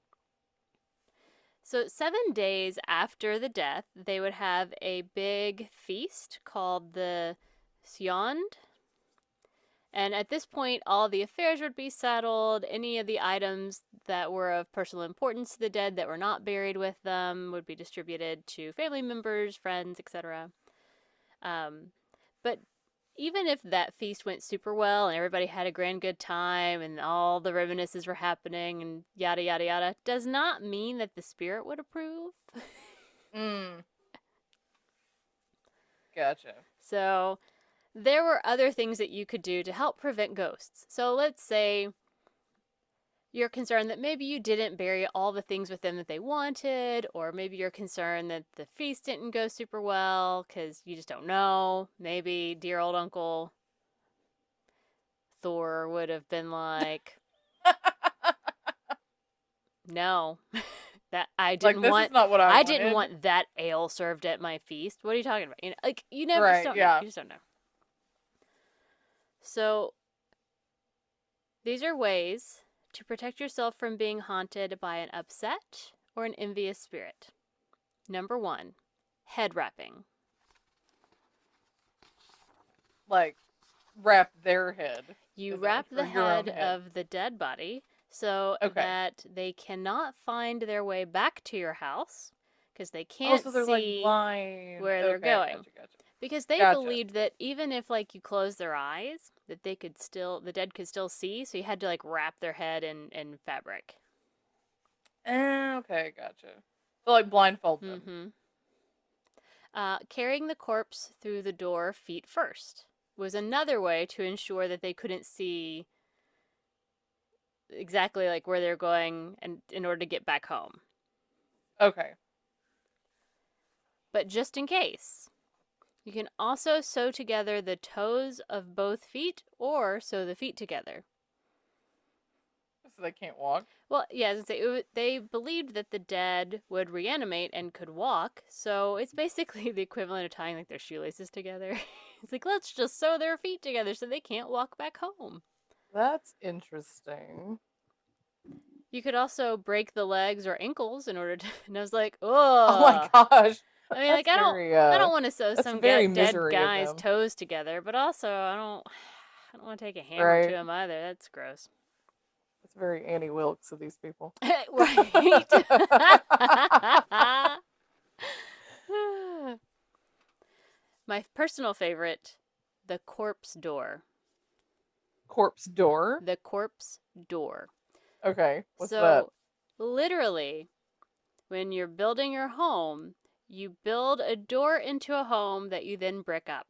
Speaker 2: So 7 days after the death, they would have a big feast called the Sjond. And at this point, all the affairs would be settled. Any of the items that were of personal importance to the dead that were not buried with them would be distributed to family members, friends, etc. Um, but even if that feast went super well and everybody had a grand good time and all the reminiscences were happening and yada yada yada, does not mean that the spirit would approve.
Speaker 1: Mm, gotcha.
Speaker 2: So there were other things that you could do to help prevent ghosts. So let's say you're concerned that maybe you didn't bury all the things with them that they wanted, or maybe you're concerned that the feast didn't go super well because you just don't know. Maybe dear old Uncle Thor would have been like, no, that
Speaker 1: Like, this is not what I
Speaker 2: I didn't
Speaker 1: wanted.
Speaker 2: want that ale served at my feast. What are you talking about? Like you never just
Speaker 1: Right,
Speaker 2: don't know.
Speaker 1: yeah.
Speaker 2: You just don't know. So these are ways to protect yourself from being haunted by an upset or an envious spirit. Number 1, head wrapping.
Speaker 1: Like, wrap their head.
Speaker 2: You
Speaker 1: Is that
Speaker 2: wrap the
Speaker 1: or your own
Speaker 2: head
Speaker 1: head?
Speaker 2: of the dead body so
Speaker 1: Okay.
Speaker 2: that they cannot find their way back to your house because they
Speaker 1: Oh,
Speaker 2: can't
Speaker 1: so they're like
Speaker 2: see
Speaker 1: blind.
Speaker 2: where they're
Speaker 1: Okay,
Speaker 2: going.
Speaker 1: gotcha, gotcha.
Speaker 2: Because they
Speaker 1: Gotcha.
Speaker 2: believed that even if like you close their eyes, that the dead could still see, so you had to like wrap their head in fabric.
Speaker 1: Okay, gotcha. So, like, blindfold them.
Speaker 2: Mm-hmm. Carrying the corpse through the door feet first was another way to ensure that they couldn't see exactly like where they're going and in order to get back home.
Speaker 1: Okay.
Speaker 2: But just in case, you can also sew together the toes of both feet or sew the feet together.
Speaker 1: So they can't walk.
Speaker 2: Well, yeah, as I say, they believed that the dead would reanimate and could walk, so it's basically the equivalent of tying like their shoelaces together. It's like, let's just sew their feet together so they can't walk back home.
Speaker 1: That's interesting.
Speaker 2: You could also break the legs or ankles in order to. And I was like,
Speaker 1: Oh my
Speaker 2: oh.
Speaker 1: gosh.
Speaker 2: I mean, like
Speaker 1: That's very
Speaker 2: I don't want to sew
Speaker 1: that's
Speaker 2: some
Speaker 1: very
Speaker 2: dead
Speaker 1: misery of
Speaker 2: guy's
Speaker 1: them.
Speaker 2: toes together, but also I don't want to take a hammer to
Speaker 1: Right?
Speaker 2: him either. That's gross.
Speaker 1: It's very Annie Wilkes of these people.
Speaker 2: Right. My personal favorite, the corpse door.
Speaker 1: Corpse door.
Speaker 2: The corpse door.
Speaker 1: Okay, what's that?
Speaker 2: So, literally, when you're building your home, you build a door into a home that you then brick up.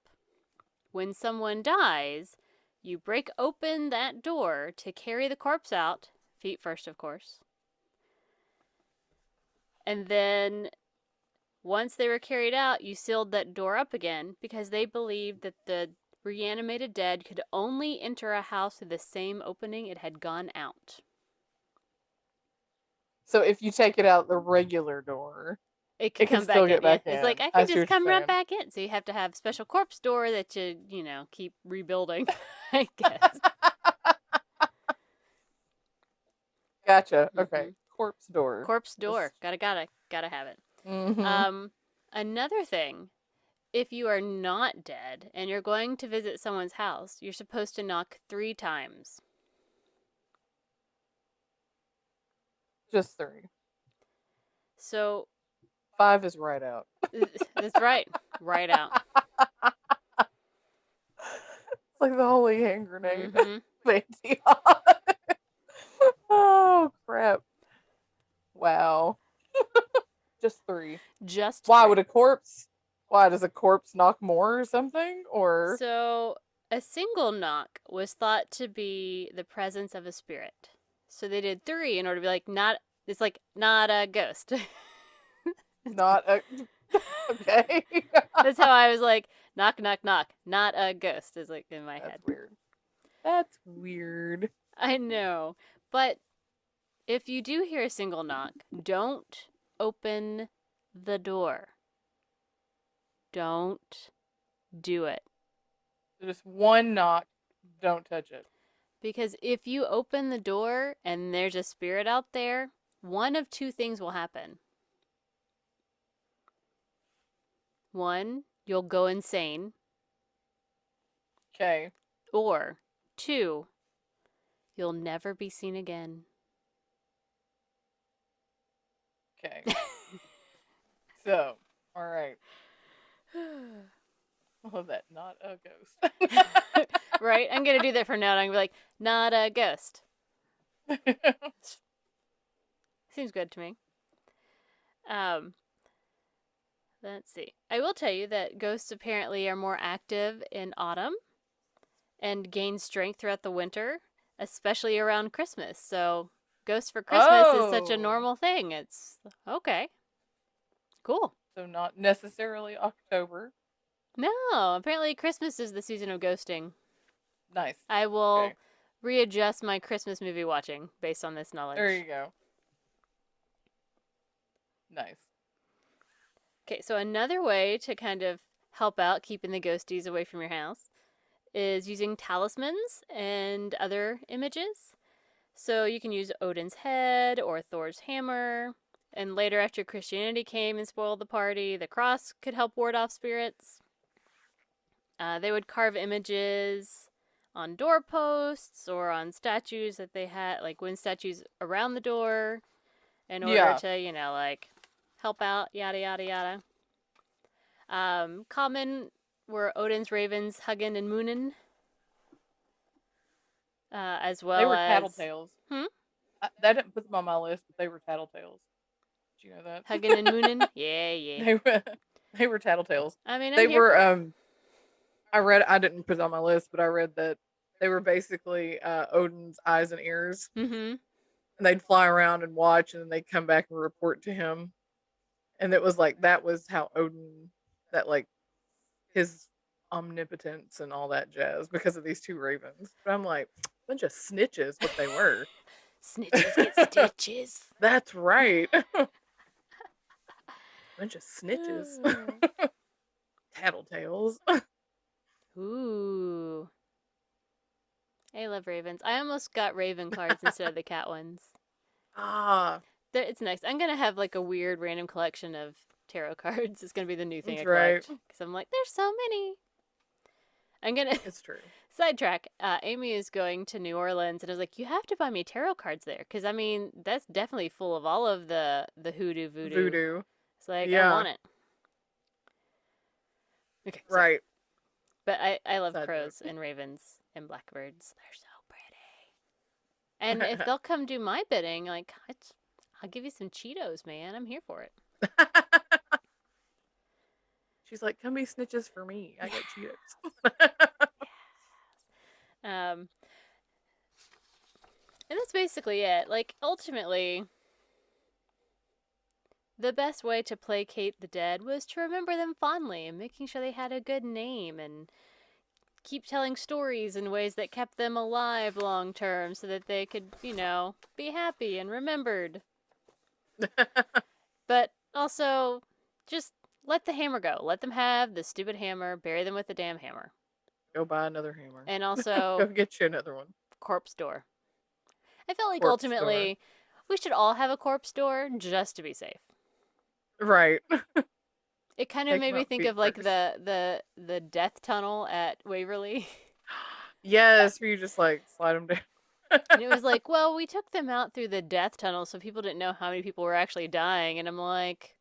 Speaker 2: When someone dies, you break open that door to carry the corpse out, feet first, of course. And then once they were carried out, you sealed that door up again because they believed that the reanimated dead could only enter a house through the same opening it had gone out.
Speaker 1: So if you take it out the regular door,
Speaker 2: It could
Speaker 1: it can
Speaker 2: come
Speaker 1: still
Speaker 2: back in.
Speaker 1: get
Speaker 2: Yeah,
Speaker 1: back
Speaker 2: it's
Speaker 1: in.
Speaker 2: like I
Speaker 1: I
Speaker 2: could
Speaker 1: see
Speaker 2: just
Speaker 1: what you're
Speaker 2: come right
Speaker 1: saying.
Speaker 2: back in. So you have to have special corpse door that keep rebuilding. I guess.
Speaker 1: Gotcha.
Speaker 2: Mm-hmm.
Speaker 1: Okay. Corpse door.
Speaker 2: Corpse
Speaker 1: Just
Speaker 2: door. Gotta have it.
Speaker 1: mm-hmm.
Speaker 2: Another thing, if you are not dead and you're going to visit someone's house, you're supposed to knock 3 times.
Speaker 1: Just 3.
Speaker 2: So
Speaker 1: 5 is right out.
Speaker 2: that's right, right out.
Speaker 1: It's like the holy hand grenade.
Speaker 2: Mm-hmm.
Speaker 1: Fancy. Oh crap. Wow. Just 3.
Speaker 2: Just
Speaker 1: Why
Speaker 2: 3.
Speaker 1: would a corpse? Why does a corpse knock more or something? Or
Speaker 2: So a single knock was thought to be the presence of a spirit. So they did 3 in order to be like not. It's like not a ghost.
Speaker 1: not a okay.
Speaker 2: That's how I was like knock knock knock, not a ghost. Is like in my
Speaker 1: That's
Speaker 2: head.
Speaker 1: weird. That's weird.
Speaker 2: I know, but if you do hear a single knock, don't open the door. Don't do it.
Speaker 1: Just one knock. Don't touch it.
Speaker 2: Because if you open the door and there's a spirit out there, one of 2 things will happen. One, you'll go insane.
Speaker 1: Okay.
Speaker 2: Or 2, you'll never be seen again.
Speaker 1: Okay. So, all right. Oh, that not a ghost.
Speaker 2: Right? I'm going to do that from now on. I'm going to be like, not a ghost. Seems good to me. Let's see. I will tell you that ghosts apparently are more active in autumn and gain strength throughout the winter, especially around Christmas. So, ghosts for Christmas is such a normal thing. It's okay. Cool.
Speaker 1: So not necessarily October.
Speaker 2: No, apparently Christmas is the season of ghosting.
Speaker 1: Nice.
Speaker 2: I will readjust my Christmas movie watching based on this knowledge.
Speaker 1: There you go. Nice.
Speaker 2: Okay, so another way to kind of help out keeping the ghosties away from your house is using talismans and other images. So you can use Odin's head or Thor's hammer. And later, after Christianity came and spoiled the party, the cross could help ward off spirits. They would carve images on doorposts or on statues that they had, like wooden statues around the door, in order to, like help out, yada, yada, yada. Common were Odin's ravens, Hugin and Munin, as well as...
Speaker 1: They were tattletales.
Speaker 2: Hmm?
Speaker 1: That didn't put them on my list, but they were tattletales. Did you know that?
Speaker 2: Hugin and Munin? Yeah.
Speaker 1: They were tattletales.
Speaker 2: I mean,
Speaker 1: they were, I didn't put it on my list, but I read that they were basically Odin's eyes and ears.
Speaker 2: Mm-hmm.
Speaker 1: And they'd fly around and watch, and then they'd come back and report to him. And it was like, that was how Odin, that like, his omnipotence and all that jazz, because of these 2 ravens. But I'm like, bunch of snitches, what they were.
Speaker 2: Snitches get stitches.
Speaker 1: That's right. Bunch of snitches. Tattletales.
Speaker 2: Ooh. I love ravens. I almost got raven cards instead of the cat ones.
Speaker 1: Ah,
Speaker 2: It's nice. I'm gonna have like a weird random collection of tarot cards. It's gonna be the new thing
Speaker 1: that's
Speaker 2: I
Speaker 1: right.
Speaker 2: collect because I'm like, there's so many. I'm gonna
Speaker 1: It's true.
Speaker 2: sidetrack. Amy is going to New Orleans, and I was like, you have to buy me tarot cards there because I mean that's definitely full of all of the hoodoo voodoo.
Speaker 1: Voodoo.
Speaker 2: It's like I
Speaker 1: Yeah,
Speaker 2: want it. Okay, sorry,
Speaker 1: right.
Speaker 2: but I love
Speaker 1: Side
Speaker 2: crows
Speaker 1: note.
Speaker 2: and ravens and blackbirds. They're so pretty. And if they'll come do my bidding, like I'll give you some Cheetos, man. I'm here for it.
Speaker 1: She's like, come be snitches for me. I
Speaker 2: Yeah.
Speaker 1: got Cheetos.
Speaker 2: Um, and that's basically it. Like ultimately, the best way to placate the dead was to remember them fondly and making sure they had a good name and keep telling stories in ways that kept them alive long term so that they could, be happy and remembered. But also, just let the hammer go. Let them have the stupid hammer, bury them with the damn hammer.
Speaker 1: Go buy another hammer.
Speaker 2: And
Speaker 1: Go
Speaker 2: also,
Speaker 1: get you another one.
Speaker 2: corpse door. I felt like
Speaker 1: Corpse store.
Speaker 2: ultimately we should all have a corpse door just to be safe.
Speaker 1: Right.
Speaker 2: It kind of
Speaker 1: Take
Speaker 2: made
Speaker 1: them
Speaker 2: me
Speaker 1: out
Speaker 2: think
Speaker 1: feet
Speaker 2: of like
Speaker 1: first.
Speaker 2: the death tunnel at Waverly.
Speaker 1: Yes, where you just like slide them down.
Speaker 2: And it was like, well, we took them out through the death tunnel so people didn't know how many people were actually dying. And I'm like,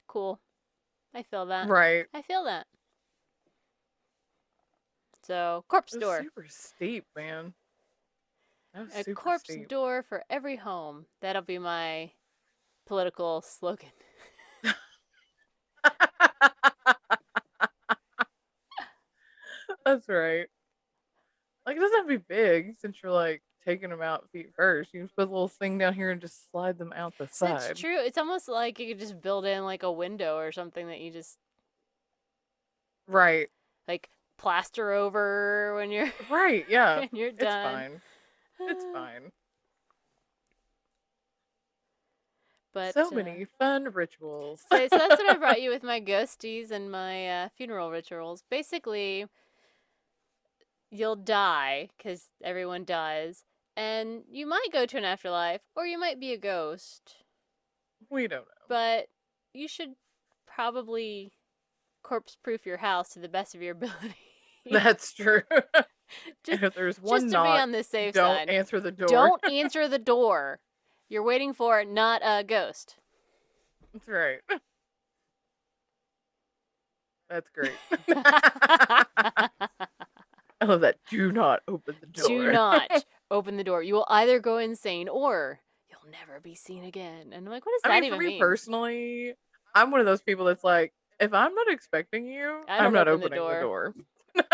Speaker 2: cool. I feel that.
Speaker 1: Right.
Speaker 2: I feel that. So, corpse
Speaker 1: It was
Speaker 2: door.
Speaker 1: super steep, man. That was
Speaker 2: A
Speaker 1: super
Speaker 2: corpse
Speaker 1: steep.
Speaker 2: door for every home. That'll be my political slogan.
Speaker 1: That's right. Like, it doesn't have to be big since you're like taking them out feet first. You just put a little thing down here and just slide them out the
Speaker 2: That's
Speaker 1: side.
Speaker 2: true. It's almost like you could just build in like a window or something that you just
Speaker 1: Right.
Speaker 2: like plaster over when you're
Speaker 1: Right. Yeah.
Speaker 2: when you're
Speaker 1: It's
Speaker 2: done.
Speaker 1: fine. It's fine.
Speaker 2: But
Speaker 1: So many fun rituals.
Speaker 2: so that's what I brought you with my ghosties and my funeral rituals. Basically, you'll die because everyone dies, and you might go to an afterlife, or you might be a ghost.
Speaker 1: We don't know.
Speaker 2: But you should probably corpse-proof your house to the best of your ability.
Speaker 1: That's true.
Speaker 2: just
Speaker 1: And if there's
Speaker 2: just
Speaker 1: one
Speaker 2: to be
Speaker 1: knock,
Speaker 2: on the safe
Speaker 1: don't
Speaker 2: side.
Speaker 1: answer the door.
Speaker 2: Don't answer the door. You're waiting for not a ghost.
Speaker 1: That's right. That's great. I love that. Do not open the
Speaker 2: Do
Speaker 1: door.
Speaker 2: not open the door. You will either go insane or you'll never be seen again. And I'm like, what does
Speaker 1: I
Speaker 2: that
Speaker 1: mean, for
Speaker 2: even
Speaker 1: me
Speaker 2: mean?
Speaker 1: personally, I'm one of those people that's like, if I'm not expecting you,
Speaker 2: I
Speaker 1: I'm
Speaker 2: don't
Speaker 1: not
Speaker 2: open the
Speaker 1: opening the
Speaker 2: door.
Speaker 1: door.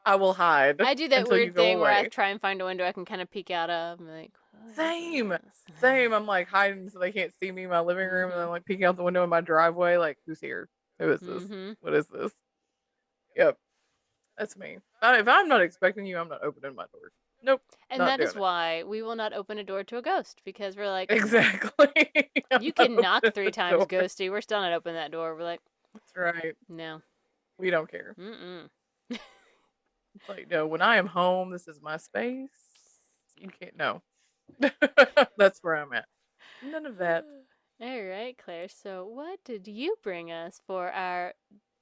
Speaker 1: I will hide
Speaker 2: I do that
Speaker 1: until you
Speaker 2: weird
Speaker 1: go
Speaker 2: thing where I
Speaker 1: away.
Speaker 2: try and find a window I can kind of peek out of. I'm like, what is
Speaker 1: Same.
Speaker 2: this?
Speaker 1: Same. I'm like hiding so they can't see me in my living room, and
Speaker 2: Mm-hmm.
Speaker 1: I'm like peeking out the window in my driveway, like, who's here? Who is this?
Speaker 2: Mm-hmm.
Speaker 1: What is this? Yep, that's me. If I'm not expecting you, I'm not opening my door. Nope,
Speaker 2: And
Speaker 1: not
Speaker 2: that
Speaker 1: doing
Speaker 2: is
Speaker 1: it.
Speaker 2: why we will not open a door to a ghost because we're like,
Speaker 1: Exactly. I'm
Speaker 2: you
Speaker 1: not
Speaker 2: can knock
Speaker 1: opening
Speaker 2: 3 times,
Speaker 1: the door.
Speaker 2: ghosty. We're still not opening that door. We're like,
Speaker 1: That's right.
Speaker 2: no.
Speaker 1: We don't care.
Speaker 2: Mm-mm.
Speaker 1: It's like, no, when I am home, this is my space. You can't, no. That's where I'm at. None of that.
Speaker 2: All right, Claire. So, what did you bring us for our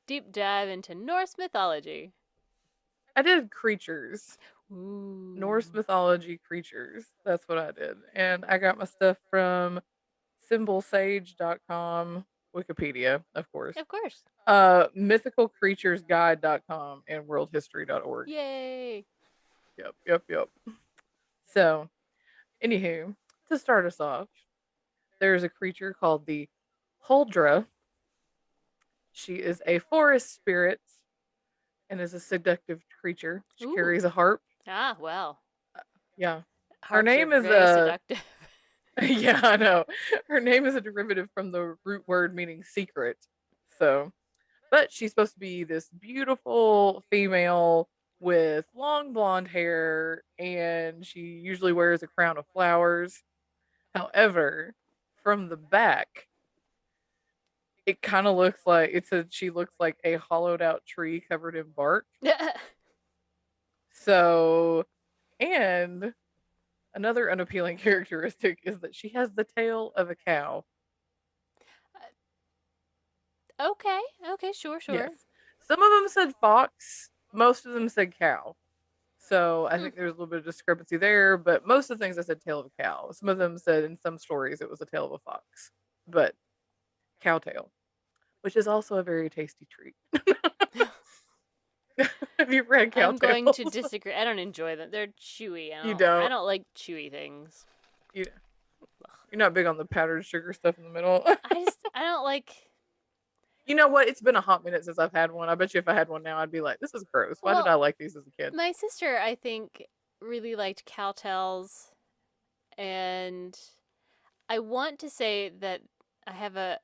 Speaker 2: deep dive into Norse mythology?
Speaker 1: I did creatures. Norse
Speaker 2: Ooh.
Speaker 1: mythology creatures. That's what I did. And I got my stuff from symbolsage.com, Wikipedia, of course.
Speaker 2: Of course.
Speaker 1: Mythicalcreaturesguide.com and worldhistory.org.
Speaker 2: Yay.
Speaker 1: Yep, yep, yep. So, anywho, to start us off, there's a creature called the Huldra. She is a forest spirit and is a seductive creature. She
Speaker 2: Ooh.
Speaker 1: carries a harp.
Speaker 2: Ah, well.
Speaker 1: Yeah. Her
Speaker 2: Harps are
Speaker 1: name is
Speaker 2: very
Speaker 1: a
Speaker 2: seductive.
Speaker 1: yeah, I know. Her name is a derivative from the root word meaning secret. So, but she's supposed to be this beautiful female with long blonde hair and she usually wears a crown of flowers. However, from the back, it kind of looks like she looks like a hollowed out tree covered in bark. So, and Another unappealing characteristic is that she has the tail of a cow.
Speaker 2: Okay. Okay. Sure.
Speaker 1: Yes.
Speaker 2: Sure.
Speaker 1: Some of them said fox, most of them said cow. So I
Speaker 2: Hmm.
Speaker 1: think there's a little bit of discrepancy there, but most of the things I said tail of a cow. Some of them said in some stories it was a tail of a fox, but cow tail, which is also a very tasty treat. Have you read cow
Speaker 2: I'm going to
Speaker 1: tails?
Speaker 2: disagree. I don't enjoy them. They're chewy.
Speaker 1: You
Speaker 2: I
Speaker 1: don't.
Speaker 2: don't like chewy things.
Speaker 1: You you're not big on the powdered sugar stuff in the middle.
Speaker 2: I don't like.
Speaker 1: You know what? It's been a hot minute since I've had one. I bet you if I had one now, I'd be like, "This is gross. Why did
Speaker 2: Well,
Speaker 1: I like these as a kid?"
Speaker 2: my sister, I think, really liked cowtails, and I want to say that I have a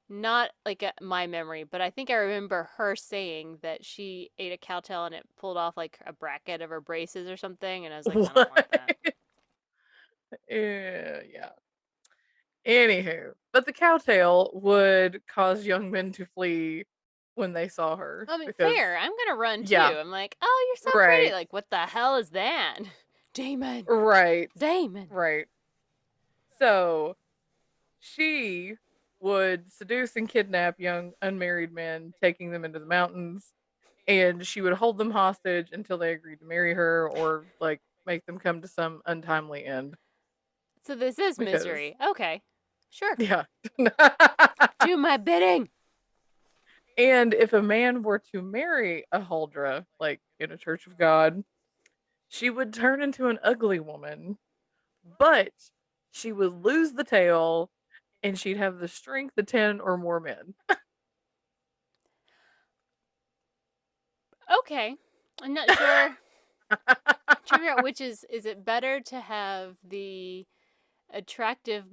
Speaker 2: not like my memory, but I think I remember her saying that she ate a cowtail and it pulled off like a bracket of her braces or something, and I was like, I don't want
Speaker 1: What?
Speaker 2: that.
Speaker 1: Yeah. Anywho, but the cowtail would cause young men to flee when they saw her
Speaker 2: I mean,
Speaker 1: because,
Speaker 2: fair. I'm gonna run
Speaker 1: yeah,
Speaker 2: too. I'm like, oh, you're so pretty.
Speaker 1: right,
Speaker 2: Like, what the hell is that? Damon.
Speaker 1: right,
Speaker 2: Damon.
Speaker 1: right. So she would seduce and kidnap young unmarried men, taking them into the mountains, and she would hold them hostage until they agreed to marry her or like make them come to some untimely end.
Speaker 2: So this is
Speaker 1: Because,
Speaker 2: misery. Okay. Sure.
Speaker 1: yeah.
Speaker 2: Do my bidding.
Speaker 1: And if a man were to marry a Huldra, like in a church of God, she would turn into an ugly woman, but she would lose the tail and she'd have the strength of 10 or more men.
Speaker 2: Okay. I'm not sure. Trying to figure out which is it better to have the attractive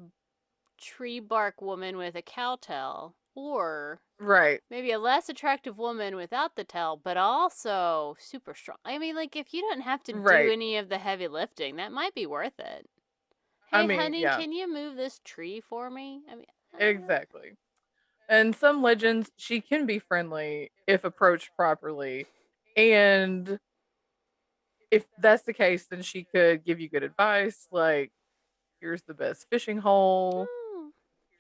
Speaker 2: tree bark woman with a cow tail or
Speaker 1: Right,
Speaker 2: maybe a less attractive woman without the tail but also super strong. I mean, like if you don't have to do
Speaker 1: right.
Speaker 2: any of the heavy lifting, that might be worth it.
Speaker 1: I
Speaker 2: Hey
Speaker 1: mean,
Speaker 2: honey,
Speaker 1: yeah,
Speaker 2: can you move this tree for me? I mean,
Speaker 1: exactly. And some legends, she can be friendly if approached properly. And if that's the case, then she could give you good advice like, here's the best fishing hole,
Speaker 2: oh,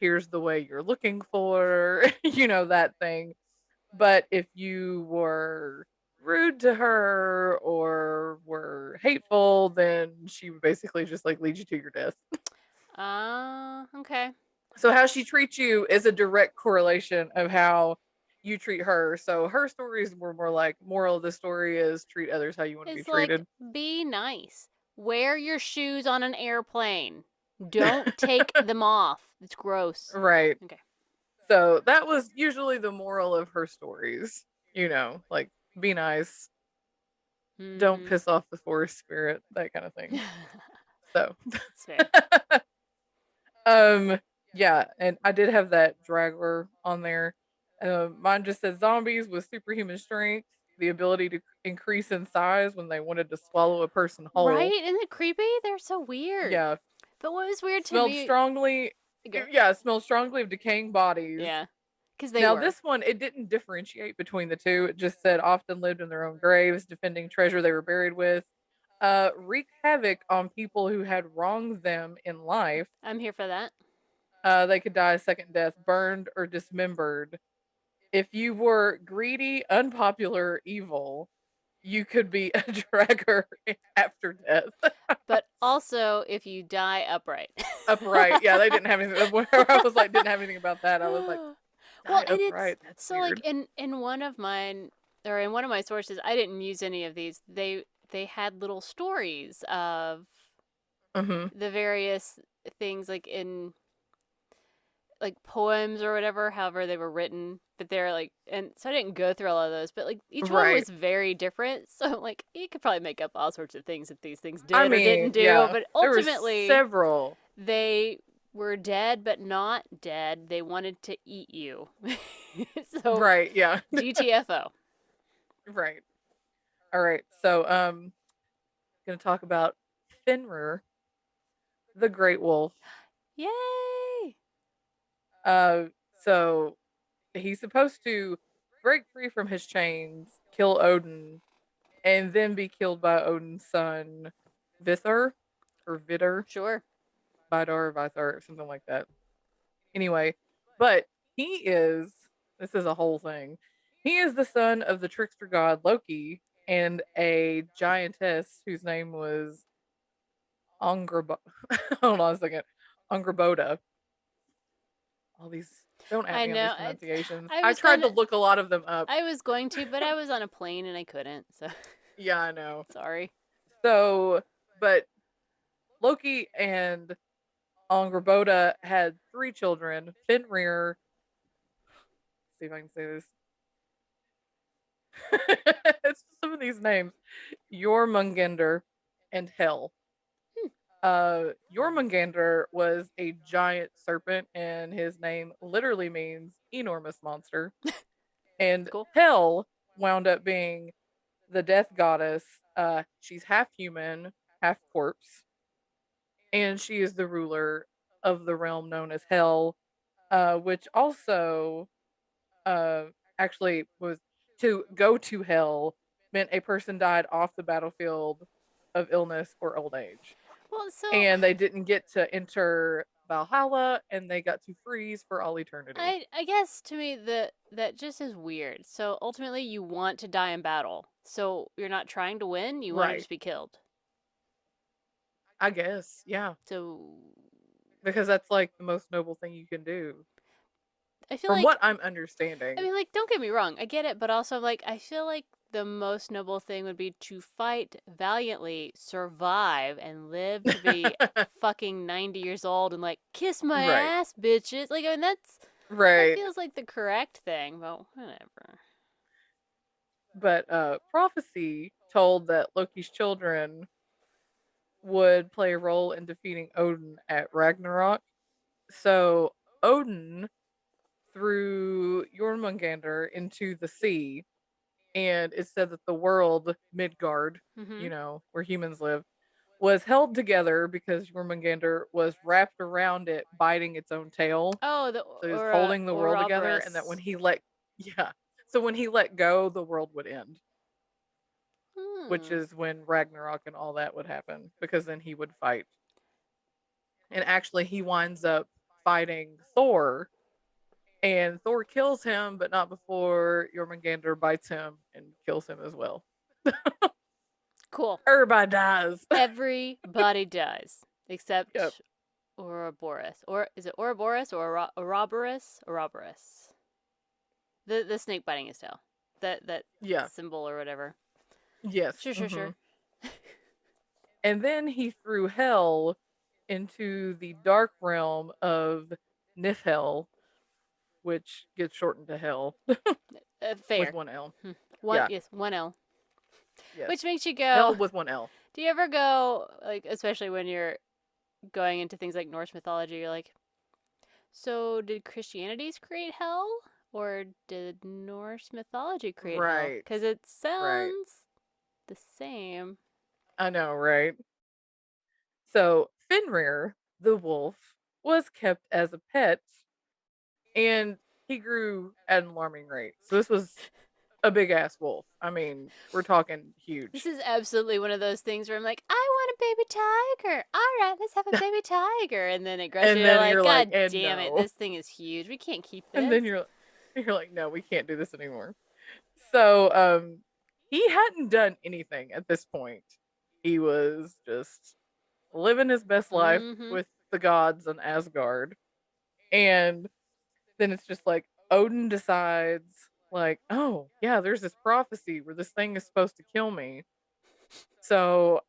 Speaker 1: here's the way you're looking for, that thing. But if you were rude to her or were hateful, then she would basically just like lead you to your death.
Speaker 2: okay.
Speaker 1: So how she treats you is a direct correlation of how you treat her. So her stories were more like moral of the story is treat others how you want to be
Speaker 2: It's like
Speaker 1: treated.
Speaker 2: be nice. Wear your shoes on an airplane. Don't take them off. It's gross.
Speaker 1: Right.
Speaker 2: Okay.
Speaker 1: So that was usually the moral of her stories. Like be nice, don't
Speaker 2: Mm-hmm.
Speaker 1: piss off the forest spirit, that kind of thing. So
Speaker 2: It's fair.
Speaker 1: Um, yeah, and I did have that draggler on there. Mine just said zombies with superhuman strength, the ability to increase in size when they wanted to swallow a person whole.
Speaker 2: Right? Isn't it creepy? They're so weird.
Speaker 1: Yeah,
Speaker 2: But what was weird to
Speaker 1: smelled
Speaker 2: me.
Speaker 1: strongly.
Speaker 2: Go.
Speaker 1: Yeah, smelled strongly of decaying bodies.
Speaker 2: Yeah. Because they
Speaker 1: Now
Speaker 2: were.
Speaker 1: this one, it didn't differentiate between the two. It just said often lived in their own graves, defending treasure they were buried with. Wreak havoc on people who had wronged them in life.
Speaker 2: I'm here for that.
Speaker 1: They could die a second death, burned or dismembered. If you were greedy, unpopular, evil, you could be a dragger after death.
Speaker 2: But also, if you die upright.
Speaker 1: Upright. Yeah, they didn't have anything. I was like, didn't have anything about that. I was like,
Speaker 2: Well,
Speaker 1: die
Speaker 2: and it's
Speaker 1: upright. That's
Speaker 2: so like
Speaker 1: weird.
Speaker 2: in one of mine or in one of my sources, I didn't use any of these. They had little stories of
Speaker 1: Mm-hmm.
Speaker 2: the various things like in like poems or whatever, however they were written. But they're like, and so I didn't go through all of those, but like each one
Speaker 1: Right.
Speaker 2: was very different. So like you could probably make up all sorts of things that these things
Speaker 1: I
Speaker 2: did or didn't
Speaker 1: mean,
Speaker 2: do.
Speaker 1: yeah,
Speaker 2: But
Speaker 1: there were
Speaker 2: ultimately,
Speaker 1: several.
Speaker 2: they were dead but not dead. They wanted to eat you. So
Speaker 1: Right. Yeah.
Speaker 2: GTFO.
Speaker 1: Right. All right. So, gonna talk about Fenrir, the Great Wolf.
Speaker 2: Yay!
Speaker 1: Uh, so he's supposed to break free from his chains, kill Odin, and then be killed by Odin's son, Vithur. or Vidar,
Speaker 2: Sure.
Speaker 1: Vidar, Vithar, something like that. Anyway, but he is, this is a whole thing. He is the son of the trickster god Loki and a giantess whose name was Angrboda. Hold on a second. Angrboda. All these, don't at
Speaker 2: I
Speaker 1: me on these
Speaker 2: know.
Speaker 1: pronunciations.
Speaker 2: I
Speaker 1: I
Speaker 2: was
Speaker 1: tried to
Speaker 2: gonna.
Speaker 1: look a lot of them up.
Speaker 2: I was going to, but I was on a plane and I couldn't. So
Speaker 1: Yeah, I know.
Speaker 2: sorry.
Speaker 1: So, but Loki and Angrboda had three children. Fenrir, see if I can say this. It's just some of these names. Jormungandr and Hel.
Speaker 2: Hmm,
Speaker 1: Jormungandr was a giant serpent, and his name literally means enormous monster. And
Speaker 2: cool.
Speaker 1: Hel wound up being the death goddess. She's half human, half corpse, and she is the ruler of the realm known as Hell, which also uh, actually was to go to hell meant a person died off the battlefield of illness or old age.
Speaker 2: Well, so
Speaker 1: And they didn't get to enter Valhalla and they got to freeze for all eternity.
Speaker 2: I guess to me that just is weird. So ultimately, you want to die in battle. So you're not trying to win. You want to
Speaker 1: Right.
Speaker 2: just be killed.
Speaker 1: I guess. Yeah.
Speaker 2: So
Speaker 1: Because that's like the most noble thing you can do.
Speaker 2: I feel
Speaker 1: From
Speaker 2: like
Speaker 1: what I'm
Speaker 2: I
Speaker 1: understanding.
Speaker 2: mean, like, don't get me wrong, I get it, but also, like, I feel like the most noble thing would be to fight valiantly, survive, and live to be fucking 90 years old and, like, kiss my
Speaker 1: Right.
Speaker 2: ass, bitches. Like, I mean, that
Speaker 1: Right.
Speaker 2: feels like the correct thing, but whatever.
Speaker 1: But prophecy told that Loki's children would play a role in defeating Odin at Ragnarok. So Odin threw Jormungandr into the sea, and it said that the world, Midgard,
Speaker 2: Mm-hmm.
Speaker 1: where humans live, was held together because Jormungandr was wrapped around it, biting its own tail.
Speaker 2: Oh, the
Speaker 1: So he was holding the world together, and that
Speaker 2: Ouroboros.
Speaker 1: when he let, yeah, so when he let go, the world would end, which
Speaker 2: Hmm.
Speaker 1: is when Ragnarok and all that would happen, because then he would fight. And actually, he winds up fighting Thor, and Thor kills him, but not before Jormungandr bites him and kills him as well.
Speaker 2: Cool.
Speaker 1: Everybody dies.
Speaker 2: Everybody dies.
Speaker 1: Yep.
Speaker 2: Except Ouroboros. Or is it Ouroboros or Ouroboros? Ouroboros. The snake biting his tail. That
Speaker 1: Yeah.
Speaker 2: symbol or whatever.
Speaker 1: Yes.
Speaker 2: Sure, sure,
Speaker 1: Hmm.
Speaker 2: sure.
Speaker 1: And then he threw Hell into the dark realm of Nifhel, which gets shortened to Hell with
Speaker 2: Fair.
Speaker 1: one L.
Speaker 2: One
Speaker 1: Yeah.
Speaker 2: yes, one L.
Speaker 1: Yes.
Speaker 2: Which makes you go.
Speaker 1: Hell with one L.
Speaker 2: Do you ever go like, especially when you're going into things like Norse mythology? You're like, so did Christianities create hell, or did Norse mythology create hell?
Speaker 1: Right.
Speaker 2: Because it
Speaker 1: Right.
Speaker 2: sounds the same.
Speaker 1: I know, right? So Fenrir, the wolf, was kept as a pet and he grew at an alarming rate. So this was a big ass wolf. I mean, we're talking
Speaker 2: This
Speaker 1: huge.
Speaker 2: is absolutely one of those things where I'm like, I want a baby tiger. All right, let's have a baby tiger. And then it grows,
Speaker 1: And
Speaker 2: you're
Speaker 1: then
Speaker 2: like,
Speaker 1: you're like,
Speaker 2: God
Speaker 1: and
Speaker 2: damn it,
Speaker 1: no.
Speaker 2: this thing is huge. We can't keep
Speaker 1: And
Speaker 2: this.
Speaker 1: then you're like, no, we can't do this anymore. So he hadn't done anything at this point. He was just living his best life
Speaker 2: Mm-hmm.
Speaker 1: with the gods in Asgard. And then it's just like Odin decides, like, oh yeah, there's this prophecy where this thing is supposed to kill me. So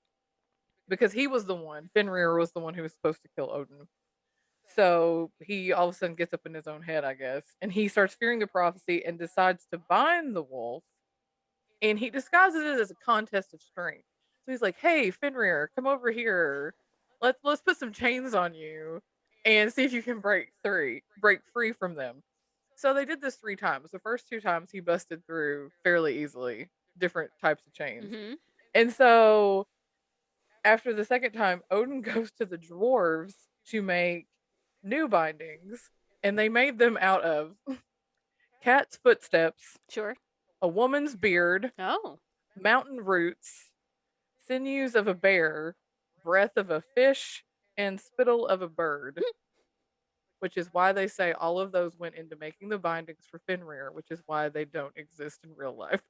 Speaker 1: because he was the one, Fenrir was the one who was supposed to kill Odin. So he all of a sudden gets up in his own head, I guess, and he starts fearing the prophecy and decides to bind the wolf. And he disguises it as a contest of strength. So he's like, "Hey, Fenrir, come over here. Let's put some chains on you and see if you can break free from them." So they did this 3 times. The first 2 times he busted through fairly easily, different types of chains.
Speaker 2: Mm-hmm.
Speaker 1: And so after the second time, Odin goes to the dwarves to make new bindings, and they made them out of cat's footsteps,
Speaker 2: Sure.
Speaker 1: a woman's beard,
Speaker 2: Oh.
Speaker 1: mountain roots, sinews of a bear, breath of a fish, and spittle of a bird, which is why they say all of those went into making the bindings for Fenrir, which is why they don't exist in real life.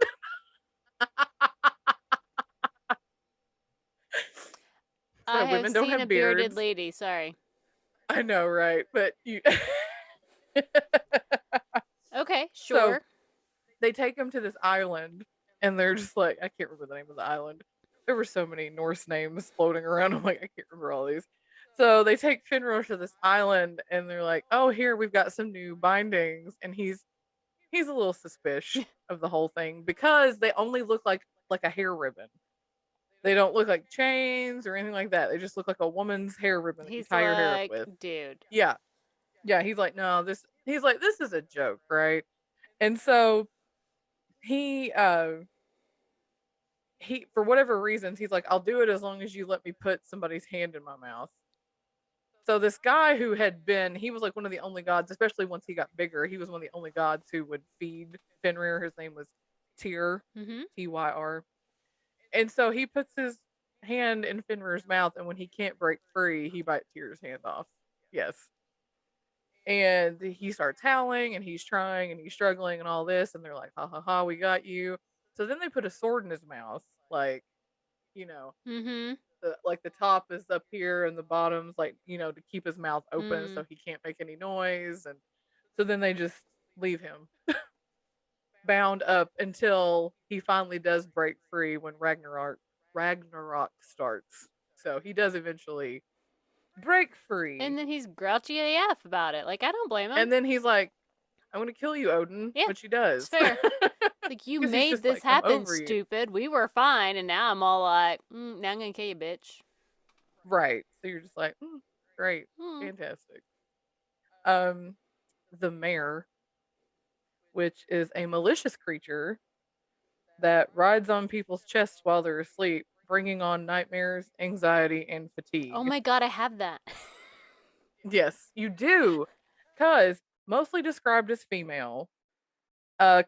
Speaker 2: I
Speaker 1: So
Speaker 2: have
Speaker 1: women don't
Speaker 2: seen a
Speaker 1: have
Speaker 2: bearded
Speaker 1: beards.
Speaker 2: lady. Sorry.
Speaker 1: I know, right? But you.
Speaker 2: Okay,
Speaker 1: So
Speaker 2: sure.
Speaker 1: they take him to this island, and they're just like, I can't remember the name of the island. There were so many Norse names floating around. I'm like, I can't remember all these. So they take Finrod to this island, and they're like, "Oh, here we've got some new bindings," and he's a little suspicious of the whole thing because they only look like a hair ribbon. They don't look like chains or anything like that. They just look like a woman's hair ribbon that you
Speaker 2: He's
Speaker 1: tie your hair up
Speaker 2: like,
Speaker 1: with.
Speaker 2: dude.
Speaker 1: Yeah, yeah. He's like, no, this. He's like, this is a joke, right? And so he he for whatever reasons he's like, I'll do it as long as you let me put somebody's hand in my mouth. So this guy who had been, he was like one of the only gods, especially once he got bigger, he was one of the only gods who would feed Fenrir. His name was Tyr,
Speaker 2: Mm-hmm.
Speaker 1: Tyr. And so he puts his hand in Fenrir's mouth, and when he can't break free, he bites Tyr's hand off. Yes. And he starts howling, and he's trying, and he's struggling, and all this, and they're like, ha ha ha, we got you. So then they put a sword in his mouth, like, you know,
Speaker 2: Mm-hmm.
Speaker 1: like the top is up here and the bottom's like, to keep his mouth open
Speaker 2: Mm.
Speaker 1: so he can't make any noise. And so then they just leave him bound up until he finally does break free when Ragnarok starts. So he does eventually break free.
Speaker 2: And then he's grouchy AF about it. Like, I don't blame him.
Speaker 1: And then he's like, I'm gonna kill you, Odin,
Speaker 2: Yeah,
Speaker 1: which he
Speaker 2: it's
Speaker 1: does.
Speaker 2: fair. Like, you
Speaker 1: Because he's
Speaker 2: made
Speaker 1: just
Speaker 2: this
Speaker 1: like, I'm
Speaker 2: happen,
Speaker 1: over you.
Speaker 2: stupid. We were fine, and now I'm all like, now I'm gonna kill you, bitch.
Speaker 1: Right. So you're just like, great,
Speaker 2: Hmm.
Speaker 1: fantastic. Um, the mayor, which is a malicious creature that rides on people's chests while they're asleep, bringing on nightmares, anxiety, and
Speaker 2: Oh
Speaker 1: fatigue.
Speaker 2: my god, I have that.
Speaker 1: Yes, you do. Because mostly described as female,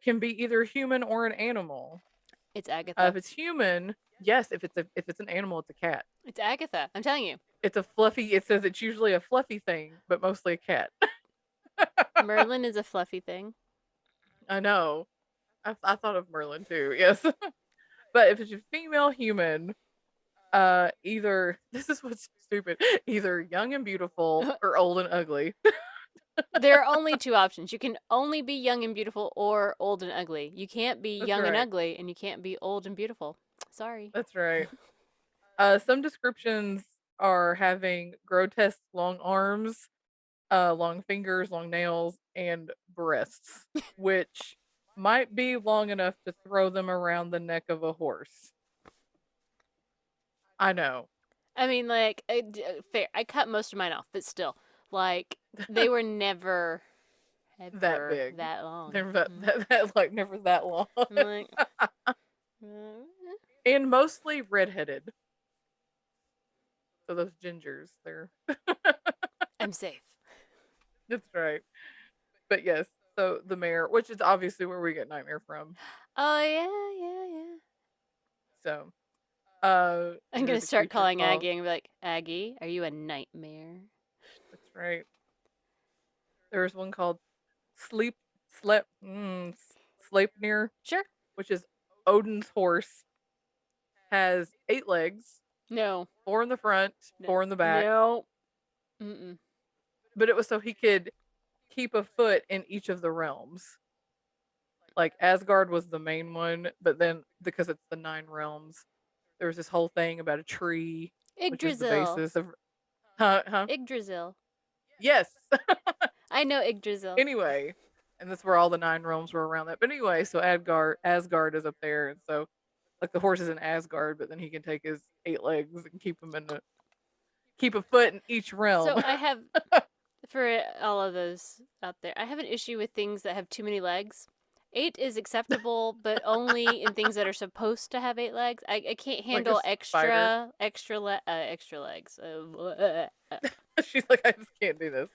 Speaker 1: can be either human or an animal.
Speaker 2: It's
Speaker 1: If
Speaker 2: Agatha.
Speaker 1: it's human, yes. If it's an animal, it's a cat.
Speaker 2: It's Agatha. I'm telling you.
Speaker 1: It's a fluffy. It says it's usually a fluffy thing, but mostly a cat.
Speaker 2: Merlin is a fluffy thing.
Speaker 1: I know. I thought of Merlin too. Yes, but if it's a female human, either this is what's stupid, either young and beautiful or old and ugly.
Speaker 2: There are only two options. You can only be young and beautiful or old and ugly. You can't be
Speaker 1: That's
Speaker 2: young and
Speaker 1: right.
Speaker 2: ugly, and you can't be old and beautiful. Sorry.
Speaker 1: That's right. Some descriptions are having grotesque long arms, long fingers, long nails, and breasts, which might be long enough to throw them around the neck of a horse. I know.
Speaker 2: I mean, like, fair. I cut most of mine off, but still, like, they were never,
Speaker 1: That
Speaker 2: ever
Speaker 1: big.
Speaker 2: that long.
Speaker 1: Never that like never that long.
Speaker 2: I'm like, mm,
Speaker 1: And mostly redheaded. So those gingers, they're
Speaker 2: I'm safe.
Speaker 1: that's right. But yes, so the mayor, which is obviously where we get nightmare from.
Speaker 2: Oh yeah, yeah, yeah.
Speaker 1: So
Speaker 2: I'm gonna
Speaker 1: there's a
Speaker 2: start
Speaker 1: creature
Speaker 2: calling
Speaker 1: called,
Speaker 2: Aggie and be like, Aggie, are you a nightmare?
Speaker 1: that's right. There's one called Sleep Slep Sleipnir,
Speaker 2: Sure.
Speaker 1: which is Odin's horse, has 8 legs,
Speaker 2: No.
Speaker 1: 4 in the front,
Speaker 2: No.
Speaker 1: 4 in the back.
Speaker 2: No. Mm-mm.
Speaker 1: But it was so he could keep a foot in each of the realms. Like Asgard was the main one, but then because it's the 9 realms, there was this whole thing about a tree, which is the
Speaker 2: Yggdrasil.
Speaker 1: basis of, huh?
Speaker 2: Yggdrasil.
Speaker 1: Yes.
Speaker 2: I know Yggdrasil.
Speaker 1: Anyway, and that's where all the 9 realms were around that. But anyway, so Asgard is up there, and so like the horse is in Asgard, but then he can take his 8 legs and keep a foot in each
Speaker 2: So
Speaker 1: realm.
Speaker 2: I have, for all of those out there, I have an issue with things that have too many legs. 8 is acceptable, but only in things that are supposed to have 8 legs. I can't
Speaker 1: Like a
Speaker 2: handle
Speaker 1: spider.
Speaker 2: extra legs.
Speaker 1: She's like, I just can't do this.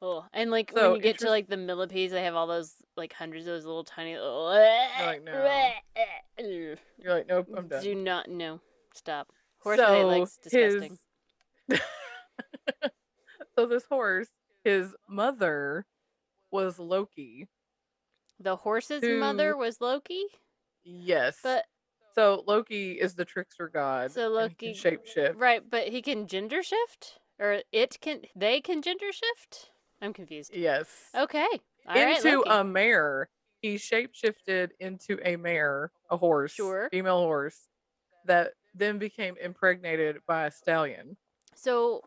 Speaker 2: Oh, and like when
Speaker 1: So
Speaker 2: you get to
Speaker 1: interest.
Speaker 2: like the millipedes, they have all those like hundreds of those little tiny.
Speaker 1: You're like, no. You're like, nope, I'm
Speaker 2: Do
Speaker 1: done.
Speaker 2: not no. Stop. Horse with 8
Speaker 1: So
Speaker 2: legs,
Speaker 1: his
Speaker 2: disgusting.
Speaker 1: so this horse, his mother was Loki,
Speaker 2: The horse's
Speaker 1: who
Speaker 2: mother was Loki?
Speaker 1: yes.
Speaker 2: But
Speaker 1: So Loki is the trickster god
Speaker 2: so
Speaker 1: and he can
Speaker 2: Loki,
Speaker 1: shapeshift.
Speaker 2: right? But he can gender shift, or they can gender shift. I'm confused.
Speaker 1: Yes.
Speaker 2: Okay, all right,
Speaker 1: Into
Speaker 2: Loki.
Speaker 1: a mare. He shapeshifted into a mare, a horse,
Speaker 2: Sure.
Speaker 1: female horse, that then became impregnated by a stallion.
Speaker 2: So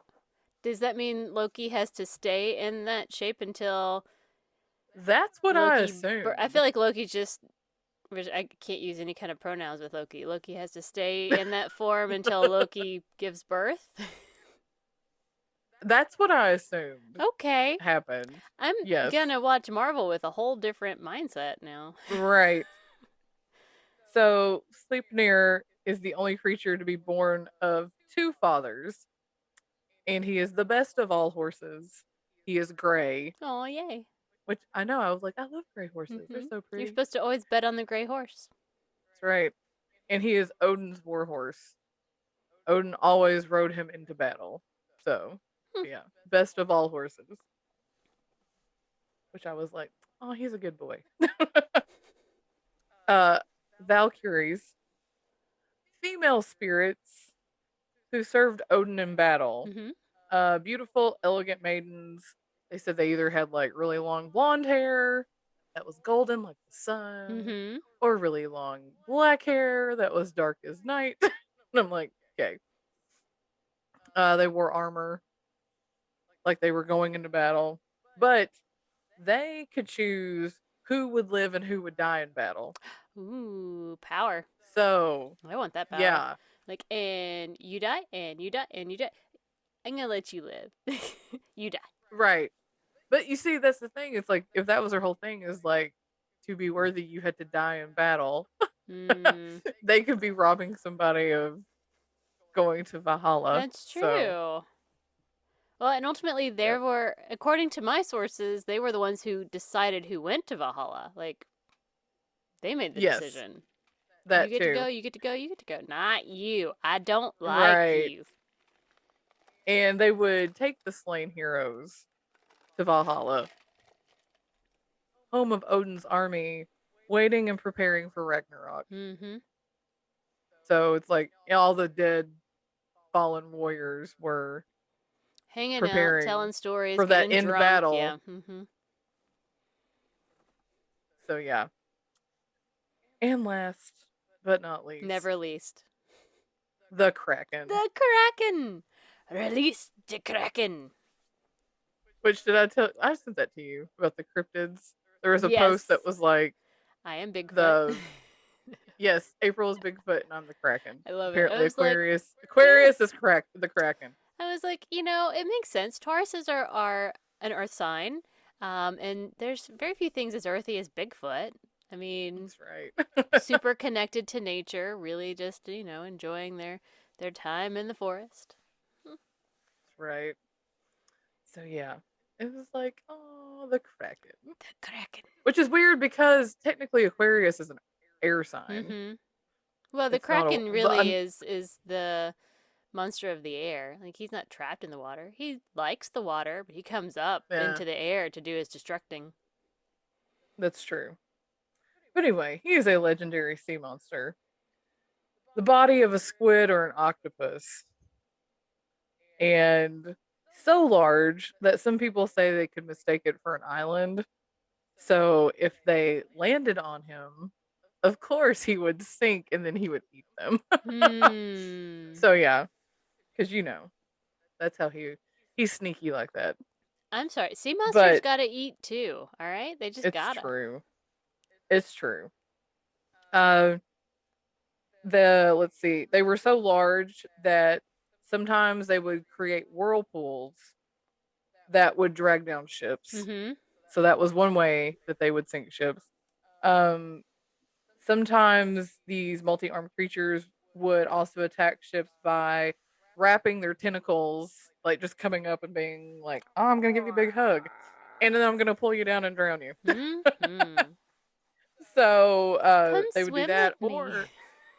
Speaker 2: does that mean Loki has to stay in that shape until
Speaker 1: That's what I
Speaker 2: Loki? I
Speaker 1: assumed.
Speaker 2: feel like Loki just. I can't use any kind of pronouns with Loki. Loki has to stay in that form until Loki gives birth.
Speaker 1: That's what I assumed
Speaker 2: Okay.
Speaker 1: happened.
Speaker 2: I'm
Speaker 1: Yes.
Speaker 2: gonna watch Marvel with a whole different mindset now.
Speaker 1: Right. So Sleipnir is the only creature to be born of two fathers, and he is the best of all horses. He is gray,
Speaker 2: Oh, yay.
Speaker 1: which I know. I was like, I love gray horses. They're so
Speaker 2: You're
Speaker 1: pretty.
Speaker 2: supposed to always bet on the gray horse.
Speaker 1: That's right. And he is Odin's war horse. Odin always rode him into battle. So,
Speaker 2: Hmm.
Speaker 1: yeah, best of all horses. Which I was like, oh, he's a good boy. uh, Valkyries, female spirits who served Odin in battle.
Speaker 2: Mm-hmm.
Speaker 1: Beautiful, elegant maidens. They said they either had like really long blonde hair that was golden like the sun,
Speaker 2: Mm-hmm.
Speaker 1: or really long black hair that was dark as night. And I'm like, okay. They wore armor like they were going into battle, but they could choose who would live and who would die in battle.
Speaker 2: Ooh, power.
Speaker 1: So,
Speaker 2: I want that power.
Speaker 1: yeah,
Speaker 2: Like, and you die, and you die, and you die. I'm gonna let you live. You die.
Speaker 1: right. But you see, that's the thing. It's like if that was her whole thing, is like to be worthy, you had to die in battle.
Speaker 2: Mm,
Speaker 1: They could be robbing somebody of going to Valhalla.
Speaker 2: that's
Speaker 1: So,
Speaker 2: true. Well, and ultimately,
Speaker 1: yep.
Speaker 2: according to my sources, they were the ones who decided who went to Valhalla. Like, they made the
Speaker 1: Yes,
Speaker 2: decision. You
Speaker 1: that
Speaker 2: get to
Speaker 1: too.
Speaker 2: go, you get to go, you get to go. Not you. I don't like
Speaker 1: Right.
Speaker 2: you.
Speaker 1: And they would take the slain heroes to Valhalla, home of Odin's army, waiting and preparing for Ragnarok.
Speaker 2: Mm-hmm.
Speaker 1: So it's like all the dead fallen warriors were
Speaker 2: Hanging out,
Speaker 1: preparing
Speaker 2: telling stories,
Speaker 1: for that
Speaker 2: getting
Speaker 1: end
Speaker 2: drunk.
Speaker 1: battle.
Speaker 2: Yeah. Mm-hmm.
Speaker 1: So yeah. And last but not least,
Speaker 2: Never least.
Speaker 1: the Kraken.
Speaker 2: The Kraken! Release the Kraken!
Speaker 1: Which did I tell? I sent that to you about the cryptids. There was a post
Speaker 2: Yes.
Speaker 1: that was like
Speaker 2: I am Bigfoot.
Speaker 1: the yes, April is Bigfoot and I'm the Kraken.
Speaker 2: I love it. I
Speaker 1: Apparently,
Speaker 2: was like, yeah.
Speaker 1: Aquarius is correct. The Kraken.
Speaker 2: I was like, it makes sense. Tauruses are an earth sign. And there's very few things as earthy as Bigfoot. I mean,
Speaker 1: That's right.
Speaker 2: super connected to nature, really just, enjoying their time in the forest.
Speaker 1: That's right. So yeah, it was like, oh, the Kraken,
Speaker 2: The Kraken.
Speaker 1: which is weird because technically Aquarius is an air sign.
Speaker 2: Mm-hmm. Well, the
Speaker 1: It's not
Speaker 2: Kraken
Speaker 1: a
Speaker 2: really is the monster of the air. Like, he's not trapped in the water. He likes the water, but he comes up
Speaker 1: yeah,
Speaker 2: into the air to do his destructing.
Speaker 1: that's true. But anyway, he is a legendary sea monster. The body of a squid or an octopus, and so large that some people say they could mistake it for an island. So if they landed on him, of course he would sink and then he would eat them.
Speaker 2: Hmm.
Speaker 1: So yeah, because that's how he's sneaky like that.
Speaker 2: I'm sorry. Sea monsters
Speaker 1: But
Speaker 2: gotta eat too, alright? They just
Speaker 1: it's
Speaker 2: gotta.
Speaker 1: true. It's true. Uh, let's see, they were so large that sometimes they would create whirlpools that would drag down ships.
Speaker 2: Mm-hmm.
Speaker 1: So that was one way that they would sink ships. Um, Sometimes these multi-armed creatures would also attack ships by wrapping their tentacles, like just coming up and being like, "Oh, I'm gonna give you a big hug, and then I'm gonna pull you down and drown you."
Speaker 2: Mm-hmm.
Speaker 1: So
Speaker 2: Come
Speaker 1: they would do
Speaker 2: swim
Speaker 1: that,
Speaker 2: with me.
Speaker 1: or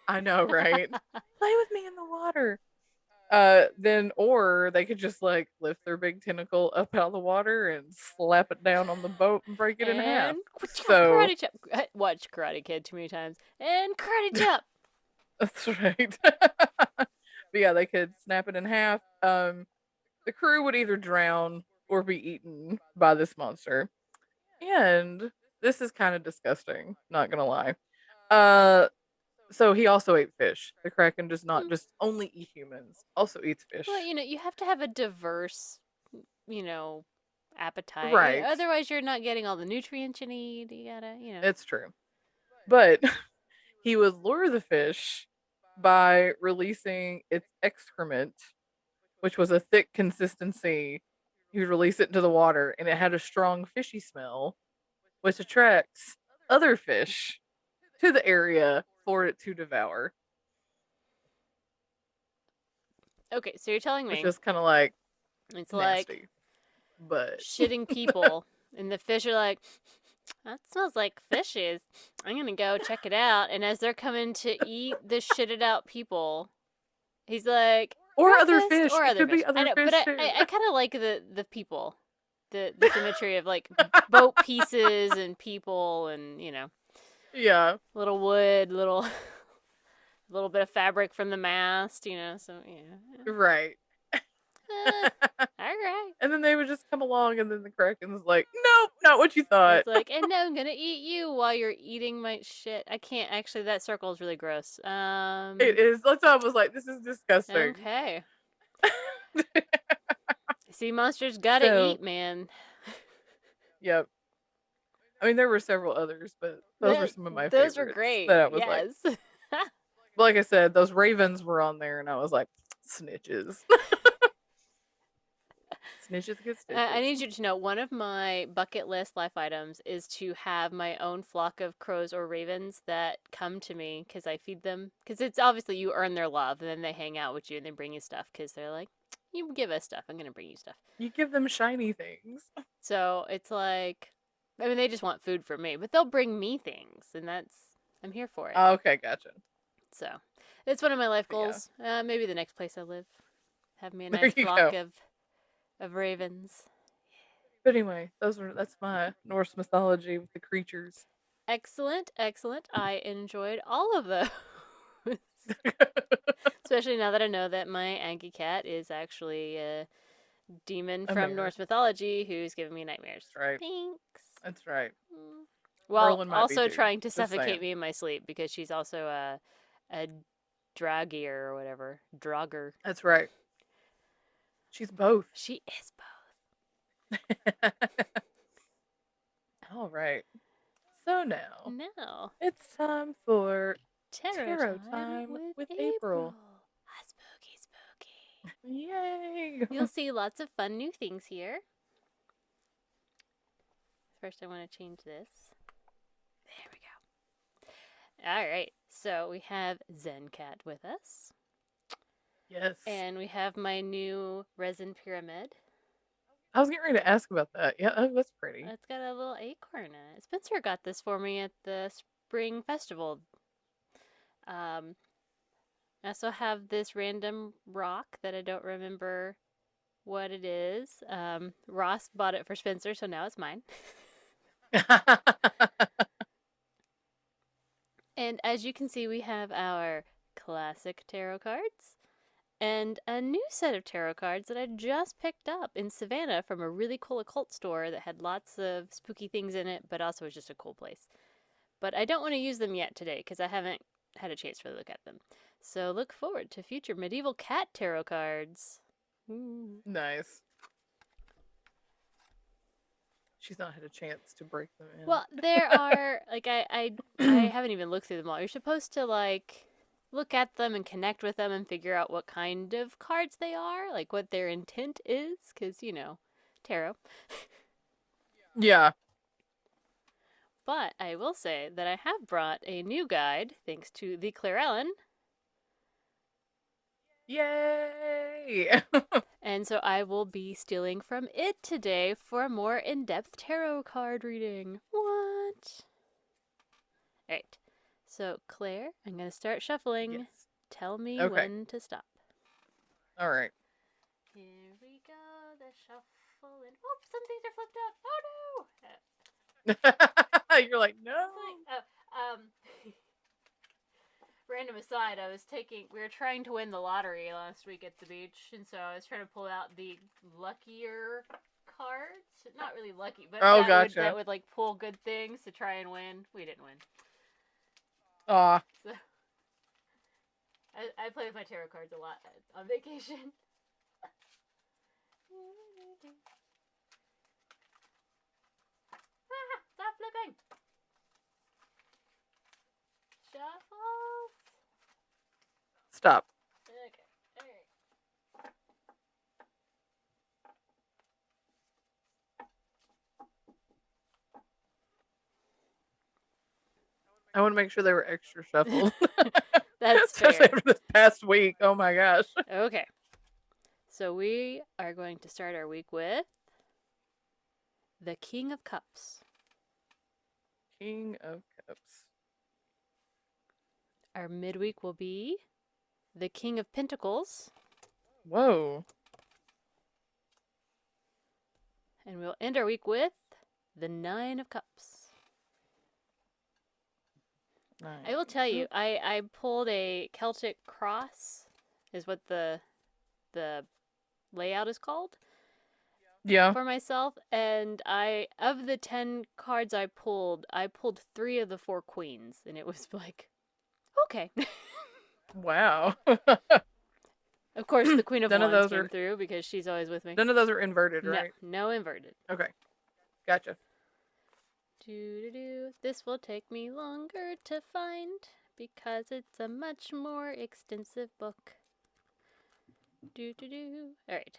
Speaker 1: I know, right? Play with me in the water. Then or they could just like lift their big tentacle up out of the water and slap it down on the boat and break it in half.
Speaker 2: And
Speaker 1: So
Speaker 2: karate chop. Watch Karate Kid too many times. And karate chop.
Speaker 1: that's right. But yeah, they could snap it in half. The crew would either drown or be eaten by this monster. And this is kind of disgusting, not gonna lie. Uh so he also ate fish. The Kraken does not
Speaker 2: Hmm.
Speaker 1: just only eat humans, also eats
Speaker 2: Well,
Speaker 1: fish.
Speaker 2: you have to have a diverse, you know, appetite.
Speaker 1: Right.
Speaker 2: Otherwise, you're not getting all the nutrients you need. You gotta.
Speaker 1: It's true. But he would lure the fish by releasing its excrement, which was a thick consistency. He would release it into the water and it had a strong fishy smell, which attracts other fish to the area for it to devour,
Speaker 2: Okay, so you're telling
Speaker 1: which
Speaker 2: me
Speaker 1: is kind of like
Speaker 2: it's like
Speaker 1: nasty. But
Speaker 2: shitting people, and the fish are like, that smells like fishes. I'm gonna go check it out. And as they're coming to eat the shitted out people, he's like,
Speaker 1: or other
Speaker 2: breakfast
Speaker 1: fish.
Speaker 2: or
Speaker 1: It
Speaker 2: other
Speaker 1: could
Speaker 2: fish.
Speaker 1: be
Speaker 2: I
Speaker 1: other
Speaker 2: know, but
Speaker 1: fish too.
Speaker 2: I kind of like the people, the symmetry of like boat pieces and people, and
Speaker 1: Yeah.
Speaker 2: little wood, little bit of fabric from the mast, So yeah,
Speaker 1: Right.
Speaker 2: all right.
Speaker 1: And then they would just come along, and then the Kraken's like, nope, not what you thought.
Speaker 2: It's like, and now I'm gonna eat you while you're eating my shit. I can't actually. That circle is really gross.
Speaker 1: It is. That's why I was like, this is disgusting.
Speaker 2: Okay. Sea monsters gotta
Speaker 1: So,
Speaker 2: eat, man.
Speaker 1: yep. I mean, there were several others, but those were
Speaker 2: That
Speaker 1: some of my
Speaker 2: those were
Speaker 1: favorites
Speaker 2: great.
Speaker 1: that I was like,
Speaker 2: Yes.
Speaker 1: like I said, those ravens were on there, and I was like, snitches. Snitches get
Speaker 2: I
Speaker 1: stitches.
Speaker 2: need you to know one of my bucket list life items is to have my own flock of crows or ravens that come to me because I feed them. Because it's obviously you earn their love and then they hang out with you and they bring you stuff because they're like, you give us stuff, I'm going to bring you stuff.
Speaker 1: You give them shiny things.
Speaker 2: So it's like, I mean, they just want food from me, but they'll bring me things and I'm here for it.
Speaker 1: Okay, gotcha.
Speaker 2: So it's one of my life
Speaker 1: But yeah,
Speaker 2: goals. Maybe the next place I live, have me a
Speaker 1: there
Speaker 2: nice
Speaker 1: you
Speaker 2: flock
Speaker 1: go.
Speaker 2: of ravens.
Speaker 1: But anyway, that's my Norse mythology with the creatures.
Speaker 2: Excellent, excellent. I enjoyed all of those. Especially now that I know that my Aggie cat is actually a demon
Speaker 1: A
Speaker 2: from
Speaker 1: mare.
Speaker 2: Norse mythology who's giving me nightmares.
Speaker 1: That's right.
Speaker 2: Thanks.
Speaker 1: That's right.
Speaker 2: While
Speaker 1: Merlin might be
Speaker 2: also
Speaker 1: too.
Speaker 2: trying to
Speaker 1: Just
Speaker 2: suffocate
Speaker 1: saying.
Speaker 2: me in my sleep because she's also a dragier or whatever. Drogger.
Speaker 1: That's right. She's both.
Speaker 2: She is
Speaker 1: All right. So now
Speaker 2: both. No.
Speaker 1: it's time for
Speaker 2: Tarot
Speaker 1: tarot
Speaker 2: time
Speaker 1: time
Speaker 2: with
Speaker 1: with
Speaker 2: April.
Speaker 1: April.
Speaker 2: Ah, spooky, spooky.
Speaker 1: Yay!
Speaker 2: You'll see lots of fun new things here. First, I want to change this. There we go. All right. So we have Zen Cat with us.
Speaker 1: Yes.
Speaker 2: And we have my new resin pyramid.
Speaker 1: I was getting ready to ask about that. Yeah, oh, that's pretty.
Speaker 2: It's got a little acorn in it. Spencer got this for me at the spring festival. I also have this random rock that I don't remember what it is. Ross bought it for Spencer, so now it's mine. And as you can see, we have our classic tarot cards and a new set of tarot cards that I just picked up in Savannah from a really cool occult store that had lots of spooky things in it, but also was just a cool place. But I don't want to use them yet today because I haven't had a chance to look at them. So look forward to future medieval cat tarot cards. Ooh.
Speaker 1: Nice. She's not had a chance to break them in.
Speaker 2: Well, there are like I haven't even looked through them all. You're supposed to like look at them and connect with them and figure out what kind of cards they are, like what their intent is, because tarot.
Speaker 1: Yeah.
Speaker 2: But I will say that I have brought a new guide thanks to the Claire Ellen.
Speaker 1: Yay!
Speaker 2: And so I will be stealing from it today for a more in-depth tarot card reading. What? Alright. So, Claire, I'm going to start shuffling.
Speaker 1: Yes.
Speaker 2: Tell me
Speaker 1: Okay.
Speaker 2: when to stop.
Speaker 1: All right.
Speaker 2: Here we go. The shuffle and some things are flipped up. Oh no!
Speaker 1: You're like, no.
Speaker 2: Random aside, we were trying to win the lottery last week at the beach, and so I was trying to pull out the luckier cards. Not really lucky, but
Speaker 1: Oh,
Speaker 2: that
Speaker 1: gotcha.
Speaker 2: would like pull good things to try and win. We didn't win.
Speaker 1: Aw.
Speaker 2: So I play with my tarot cards a lot on vacation. Stop flipping! Shuffles.
Speaker 1: Stop.
Speaker 2: Okay. All right.
Speaker 1: I want to make sure they were extra shuffled.
Speaker 2: That's
Speaker 1: Especially
Speaker 2: fair.
Speaker 1: after this past week. Oh my gosh.
Speaker 2: Okay. So we are going to start our week with the King of Cups.
Speaker 1: King of Cups.
Speaker 2: Our midweek will be the King of Pentacles.
Speaker 1: Whoa.
Speaker 2: And we'll end our week with the Nine of Cups.
Speaker 1: Nice.
Speaker 2: I will tell you, I pulled a Celtic cross, is what the layout is called.
Speaker 1: Yeah.
Speaker 2: For myself, and of the 10 cards I pulled 3 of the 4 queens, and it was like, okay.
Speaker 1: Wow.
Speaker 2: Of course, the Queen of
Speaker 1: None of
Speaker 2: Wands
Speaker 1: those
Speaker 2: came
Speaker 1: are
Speaker 2: through because she's always with me.
Speaker 1: none of those are inverted,
Speaker 2: No,
Speaker 1: right?
Speaker 2: no inverted.
Speaker 1: Okay. Gotcha.
Speaker 2: This will take me longer to find because it's a much more extensive book. All right.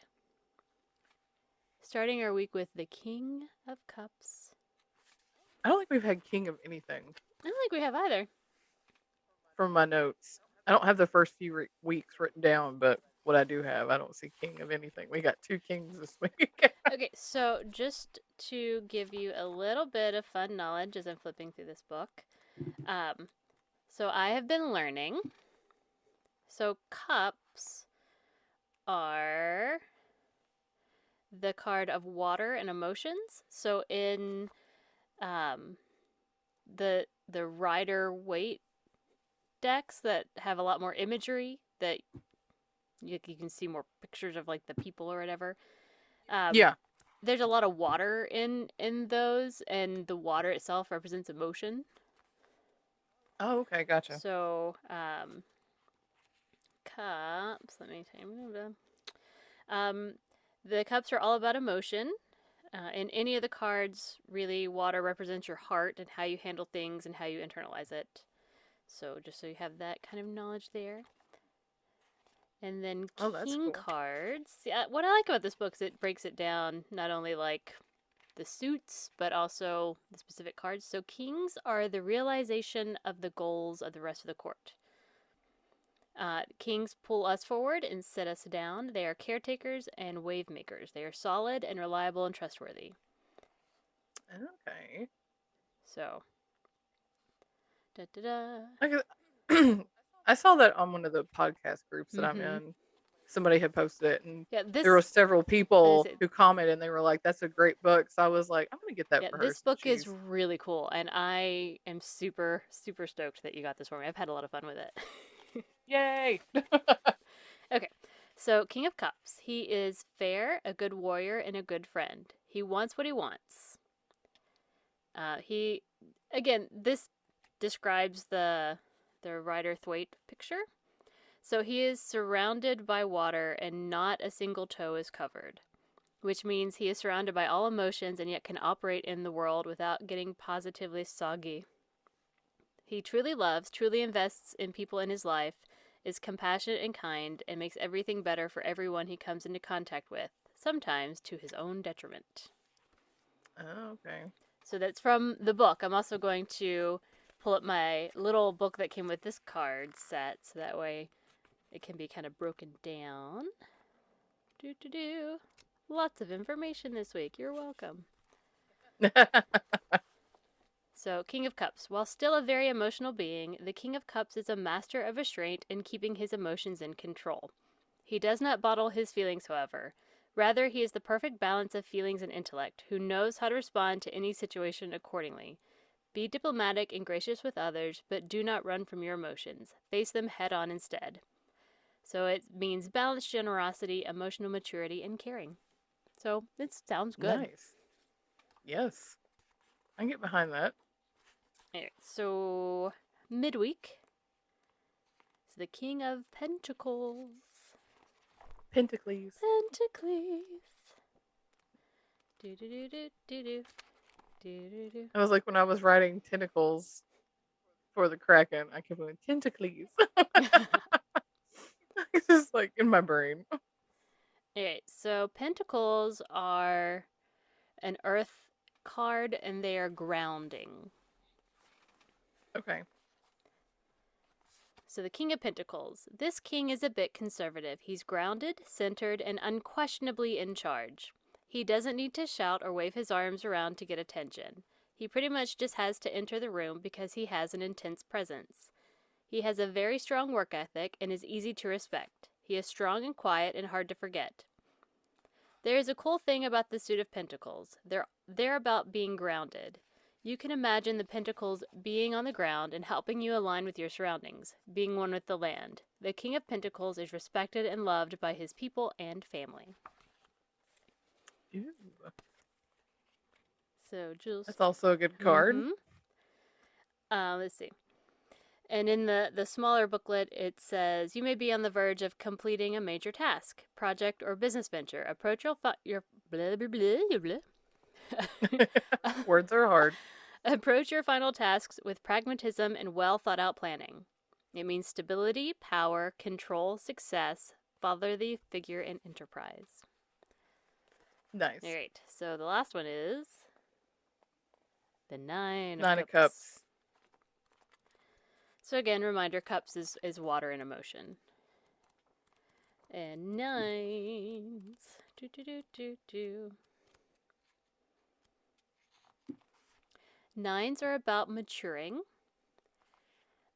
Speaker 2: Starting our week with the King of Cups.
Speaker 1: I don't think we've had King of anything
Speaker 2: I don't think we have either.
Speaker 1: from my notes. I don't have the first few weeks written down, but what I do have, I don't see King of anything. We got 2 kings this week.
Speaker 2: Okay, so just to give you a little bit of fun knowledge as I'm flipping through this book. So I have been learning. So cups are the card of water and emotions. So in the Rider Waite decks that have a lot more imagery, that you can see more pictures of like the people or whatever.
Speaker 1: Yeah.
Speaker 2: There's a lot of water in those, and the water itself represents emotion.
Speaker 1: Oh, okay. Gotcha.
Speaker 2: So cups. Let me tell you. The cups are all about emotion. In any of the cards, really, water represents your heart and how you handle things and how you internalize it. So just so you have that kind of knowledge there. And then
Speaker 1: That's
Speaker 2: king
Speaker 1: cool.
Speaker 2: cards. Yeah, what I like about this book is it breaks it down not only like the suits, but also the specific cards. So kings are the realization of the goals of the rest of the court. Kings pull us forward and set us down. They are caretakers and wave makers. They are solid and reliable and trustworthy.
Speaker 1: Okay.
Speaker 2: So,
Speaker 1: I saw that on one of the podcast groups that I'm
Speaker 2: Mm-hmm.
Speaker 1: in. Somebody had posted it, and
Speaker 2: Yeah,
Speaker 1: there were several people who commented, and they were like, "That's a great book." So I was like, "I'm gonna get that for her."
Speaker 2: This book is really cool, and I am super, super stoked that you got this for me. I've had a lot of fun with it.
Speaker 1: Yay!
Speaker 2: Okay, so King of Cups. He is fair, a good warrior, and a good friend. He wants what he wants. This describes the Rider Thwaite picture. So he is surrounded by water and not a single toe is covered, which means he is surrounded by all emotions and yet can operate in the world without getting positively soggy. He truly loves, truly invests in people in his life, is compassionate and kind, and makes everything better for everyone he comes into contact with, sometimes to his own detriment.
Speaker 1: Oh, okay.
Speaker 2: So that's from the book. I'm also going to pull up my little book that came with this card set, so that way it can be kind of broken down. Lots of information this week. You're welcome. So, King of Cups. While still a very emotional being, the King of Cups is a master of restraint and keeping his emotions in control. He does not bottle his feelings, however. Rather, he is the perfect balance of feelings and intellect, who knows how to respond to any situation accordingly. Be diplomatic and gracious with others, but do not run from your emotions. Face them head on instead. So it means balanced generosity, emotional maturity, and caring. So it sounds good.
Speaker 1: Nice. Yes. I can get behind that.
Speaker 2: Alright, so midweek is the King of Pentacles.
Speaker 1: Pentacles.
Speaker 2: Pentacles. Do do do do do do do do do.
Speaker 1: I was like, when I was writing tentacles for the Kraken, I kept going, tentacles. It's just like in my brain.
Speaker 2: Alright, so Pentacles are an earth card and they are grounding.
Speaker 1: Okay.
Speaker 2: So the King of Pentacles. This king is a bit conservative. He's grounded, centered, and unquestionably in charge. He doesn't need to shout or wave his arms around to get attention. He pretty much just has to enter the room because he has an intense presence. He has a very strong work ethic and is easy to respect. He is strong and quiet and hard to forget. There is a cool thing about the suit of Pentacles. They're about being grounded. You can imagine the pentacles being on the ground and helping you align with your surroundings, being one with the land. The King of Pentacles is respected and loved by his people and family.
Speaker 1: Ooh.
Speaker 2: So just
Speaker 1: That's also a good card.
Speaker 2: let's see. And in the smaller booklet, it says, you may be on the verge of completing a major task, project, or business venture. Approach your blah, blah, blah, blah.
Speaker 1: Words are hard.
Speaker 2: Approach your final tasks with pragmatism and well thought out planning. It means stability, power, control, success, fatherly figure, and enterprise.
Speaker 1: Nice.
Speaker 2: All right, so the last one is the Nine
Speaker 1: of Cups.
Speaker 2: So again, reminder, cups is water in emotion. And nines. Do, do, do, do, do. Nines are about maturing.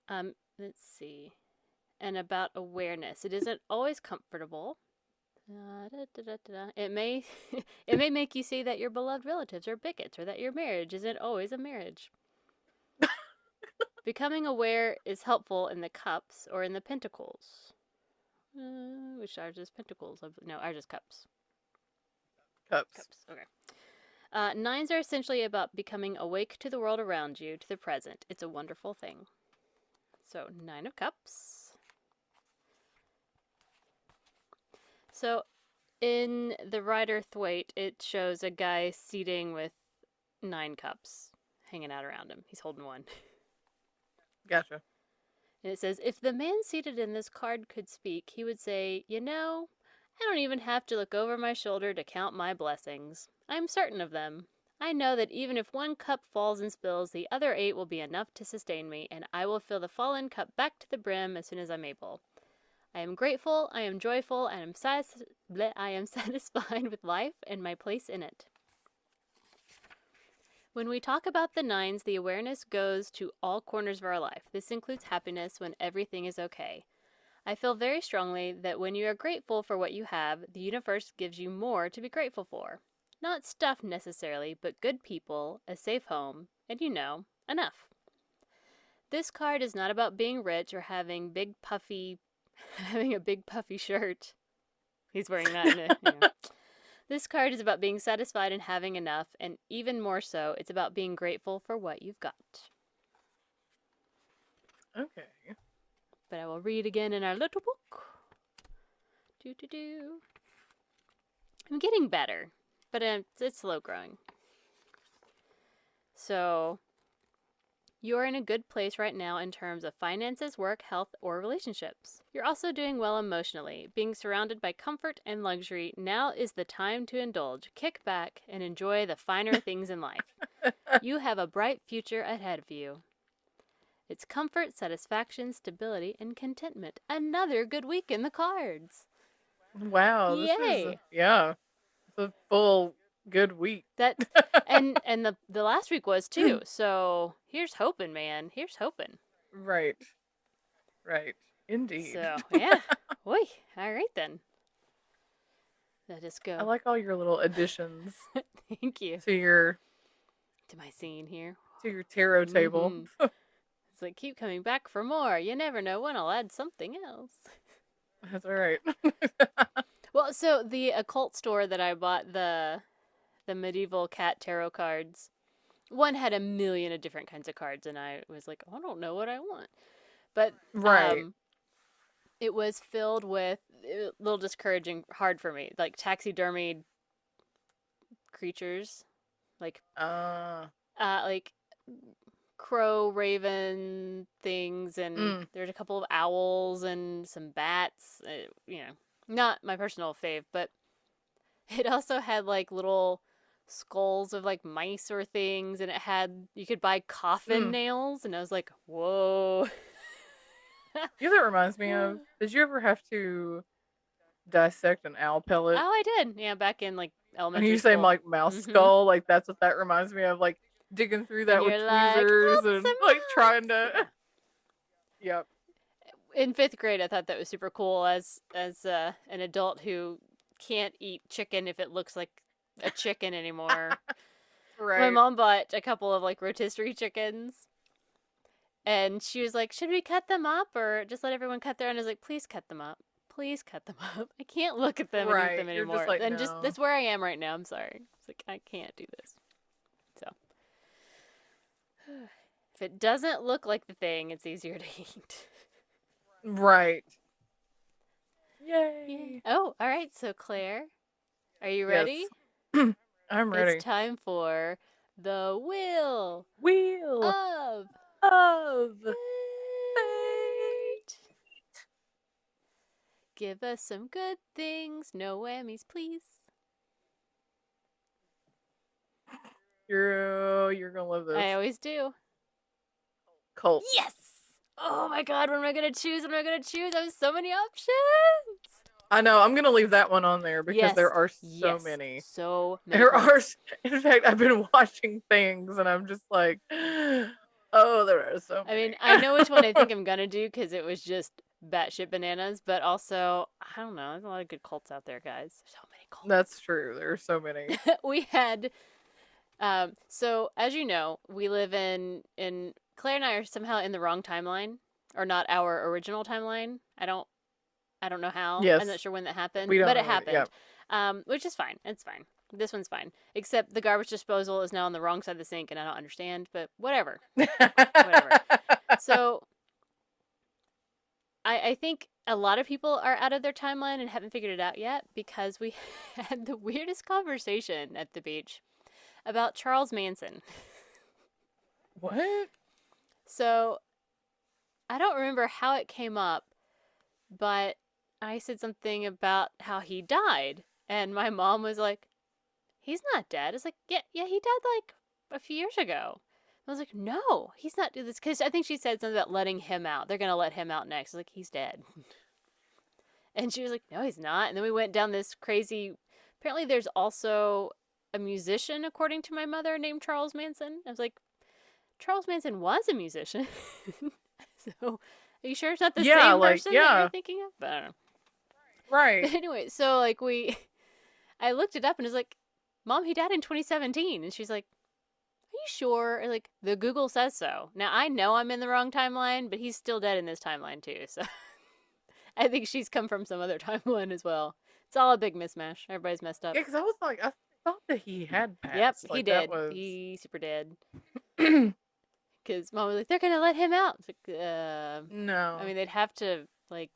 Speaker 2: Let's see. And about awareness. It isn't always comfortable. It may it may make you see that your beloved relatives are bigots or that your marriage isn't always a marriage. Becoming aware is helpful in the cups or in the pentacles. Which are just pentacles. No, are just cups.
Speaker 1: Cups.
Speaker 2: Okay. Nines are essentially about becoming awake to the world around you, to the present. It's a wonderful thing. So, Nine of Cups. So, in the Rider Thwaite, it shows a guy seating with 9 cups hanging out around him. He's holding one.
Speaker 1: Gotcha.
Speaker 2: And it says, if the man seated in this card could speak, he would say, you know, I don't even have to look over my shoulder to count my blessings. I'm certain of them. I know that even if one cup falls and spills, the other 8 will be enough to sustain me, and I will fill the fallen cup back to the brim as soon as I'm able. I am grateful, I am joyful, and I am satisfied with life and my place in it. When we talk about the nines, the awareness goes to all corners of our life. This includes happiness when everything is okay. I feel very strongly that when you are grateful for what you have, the universe gives you more to be grateful for. Not stuff necessarily, but good people, a safe home, and enough. This card is not about being rich or having a big puffy shirt. He's wearing that in it. This card is about being satisfied and having enough, and even more so, it's about being grateful for what you've got.
Speaker 1: Okay.
Speaker 2: But I will read again in our little book. I'm getting better, but it's slow growing. So, you're in a good place right now in terms of finances, work, health, or relationships. You're also doing well emotionally. Being surrounded by comfort and luxury, now is the time to indulge, kick back, and enjoy the finer things in life. You have a bright future ahead of you. It's comfort, satisfaction, stability, and contentment. Another good week in the cards.
Speaker 1: Wow.
Speaker 2: Yay!
Speaker 1: It's a full good week.
Speaker 2: And the last week was too. So here's hoping, man. Here's hoping.
Speaker 1: Right. Indeed.
Speaker 2: So, yeah. Oi. All right, then. Let us
Speaker 1: I
Speaker 2: go.
Speaker 1: like all your little additions
Speaker 2: Thank you.
Speaker 1: to your
Speaker 2: To my scene here.
Speaker 1: tarot table.
Speaker 2: Mm-hmm. It's like, keep coming back for more. You never know when I'll add something else.
Speaker 1: That's all right.
Speaker 2: Well, so the occult store that I bought the medieval cat tarot cards, one had a million of different kinds of cards, and I was like, I don't know what I want. But
Speaker 1: Right.
Speaker 2: it was filled with a little discouraging, hard for me, like taxidermied creatures, like
Speaker 1: Uh.
Speaker 2: like crow, raven things, and
Speaker 1: Mm.
Speaker 2: there's a couple of owls and some bats. Not my personal fave, but it also had like little skulls of like mice or things, and it had you could buy coffin
Speaker 1: Mm.
Speaker 2: nails, and I was like, whoa.
Speaker 1: You know what that reminds me of? Did you ever have to dissect an owl pellet?
Speaker 2: Oh, I did. Yeah, back in like
Speaker 1: And
Speaker 2: elementary
Speaker 1: you say
Speaker 2: school.
Speaker 1: like mouse
Speaker 2: Mm-hmm.
Speaker 1: skull, like that's what that reminds me of, like digging through
Speaker 2: And
Speaker 1: that with
Speaker 2: you're like,
Speaker 1: tweezers
Speaker 2: oops, a
Speaker 1: and like trying
Speaker 2: mouse.
Speaker 1: to.
Speaker 2: Yeah.
Speaker 1: Yep.
Speaker 2: In fifth grade, I thought that was super cool as an adult who can't eat chicken if it looks like a chicken anymore. My
Speaker 1: Right.
Speaker 2: mom bought a couple of like rotisserie chickens, and she was like, "Should we cut them up or just let everyone cut their own?" I was like, "Please cut them up. Please cut them up. I can't look at them and eat
Speaker 1: Right.
Speaker 2: them
Speaker 1: You're just
Speaker 2: anymore."
Speaker 1: like,
Speaker 2: And just
Speaker 1: no.
Speaker 2: that's where I am right now. I'm sorry. It's like I can't do this. So if it doesn't look like the thing, it's easier to eat.
Speaker 1: Right.
Speaker 2: Yeah.
Speaker 1: Yay.
Speaker 2: Oh, all right. So Claire, are you ready?
Speaker 1: Yes. I'm
Speaker 2: It's
Speaker 1: ready.
Speaker 2: time for the Wheel
Speaker 1: Wheel
Speaker 2: of
Speaker 1: of
Speaker 2: Fate. Give us some good things, no whammies, please.
Speaker 1: you're gonna love this.
Speaker 2: I always do.
Speaker 1: Cults.
Speaker 2: Yes! Oh my god, what am I gonna choose? What am I gonna choose? I have so many options.
Speaker 1: I know. I'm gonna leave that one on there because there
Speaker 2: Yes,
Speaker 1: are so
Speaker 2: yes,
Speaker 1: many.
Speaker 2: so many
Speaker 1: There are.
Speaker 2: cults.
Speaker 1: In fact, I've been watching things and I'm just like, oh, there are so
Speaker 2: I mean,
Speaker 1: many.
Speaker 2: I know which one I think I'm gonna do because it was just batshit bananas, but also, I don't know, there's a lot of good cults out there, guys. So many cults.
Speaker 1: That's true. There are so many.
Speaker 2: We had so as you know, we live in Claire and I are somehow in the wrong timeline, or not our original timeline. I don't know how. I'm not
Speaker 1: Yes.
Speaker 2: sure when that happened,
Speaker 1: We don't
Speaker 2: but it
Speaker 1: know it.
Speaker 2: happened.
Speaker 1: Yep.
Speaker 2: Which is fine. It's fine. This one's fine. Except the garbage disposal is now on the wrong side of the sink, and I don't understand. But whatever, whatever. So I think a lot of people are out of their timeline and haven't figured it out yet because we had the weirdest conversation at the beach about Charles Manson.
Speaker 1: What?
Speaker 2: So I don't remember how it came up, but I said something about how he died, and my mom was like, "He's not dead." It's like, yeah, he died like a few years ago. I was like, "No, he's not doing this," because I think she said something about letting him out. They're gonna let him out next. I was like, "He's dead," and she was like, "No, he's not." And then we went down this crazy. Apparently, there's also a musician, according to my mother, named Charles Manson. I was like, Charles Manson was a musician. So, are you sure it's not the
Speaker 1: Yeah.
Speaker 2: same
Speaker 1: Like,
Speaker 2: person that you're
Speaker 1: yeah.
Speaker 2: thinking of? But I don't know.
Speaker 1: Right.
Speaker 2: But anyway, so like I looked it up and it was like, Mom, he died in 2017. And she's like, are you sure? Or like, the Google says so. Now, I know I'm in the wrong timeline, but he's still dead in this timeline too. So, I think she's come from some other timeline as well. It's all a big mismatch. Everybody's messed up.
Speaker 1: Yeah, because I was like, I thought that he had
Speaker 2: Yep,
Speaker 1: passed.
Speaker 2: he
Speaker 1: Like that
Speaker 2: did.
Speaker 1: was.
Speaker 2: He super dead. Because Mom was like, they're going to let him out. It's like, I
Speaker 1: No.
Speaker 2: mean, they'd have to, like,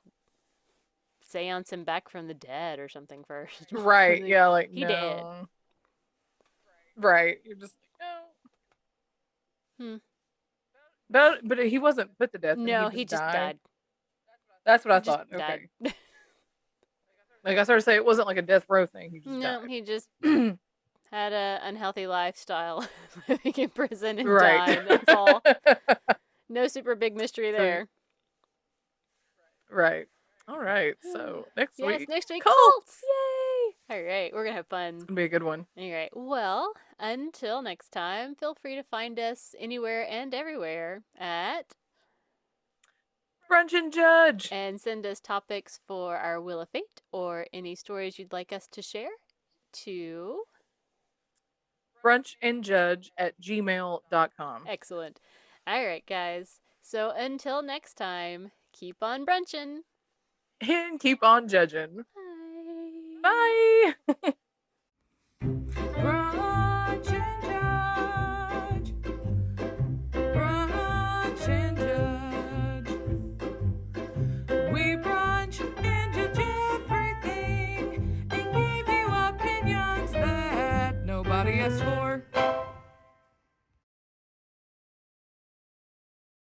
Speaker 2: seance him back from the dead or something first.
Speaker 1: Right.
Speaker 2: Like,
Speaker 1: Yeah. Like
Speaker 2: he did.
Speaker 1: no. Right. You're just like no.
Speaker 2: Hmm.
Speaker 1: But he wasn't put to death and he
Speaker 2: No, he
Speaker 1: just
Speaker 2: just
Speaker 1: died.
Speaker 2: died.
Speaker 1: That's what
Speaker 2: He
Speaker 1: I
Speaker 2: just
Speaker 1: thought.
Speaker 2: died.
Speaker 1: Okay. Like I started to say, it wasn't like a death row thing. He just
Speaker 2: No,
Speaker 1: died.
Speaker 2: he just had a unhealthy lifestyle, living in prison and
Speaker 1: Right.
Speaker 2: died. That's all. No super big mystery
Speaker 1: So
Speaker 2: there.
Speaker 1: right. All right. So next
Speaker 2: Yes,
Speaker 1: week,
Speaker 2: next week, cults!
Speaker 1: cults.
Speaker 2: Yay! All right, we're gonna have
Speaker 1: It's
Speaker 2: fun.
Speaker 1: gonna be a good one.
Speaker 2: All right, well, until next time, feel free to find us anywhere and everywhere at
Speaker 1: Brunch and Judge.
Speaker 2: And send us topics for our Wheel of Fate or any stories you'd like us to share to
Speaker 1: brunchandjudge@gmail.com.
Speaker 2: excellent. All right, guys. So until next time, keep on brunching.
Speaker 1: And keep on judging.
Speaker 2: Bye.
Speaker 1: Bye.
Speaker 3: Brunch and Judge. Brunch and Judge. We brunch and judge everything and give you opinions that nobody asked for.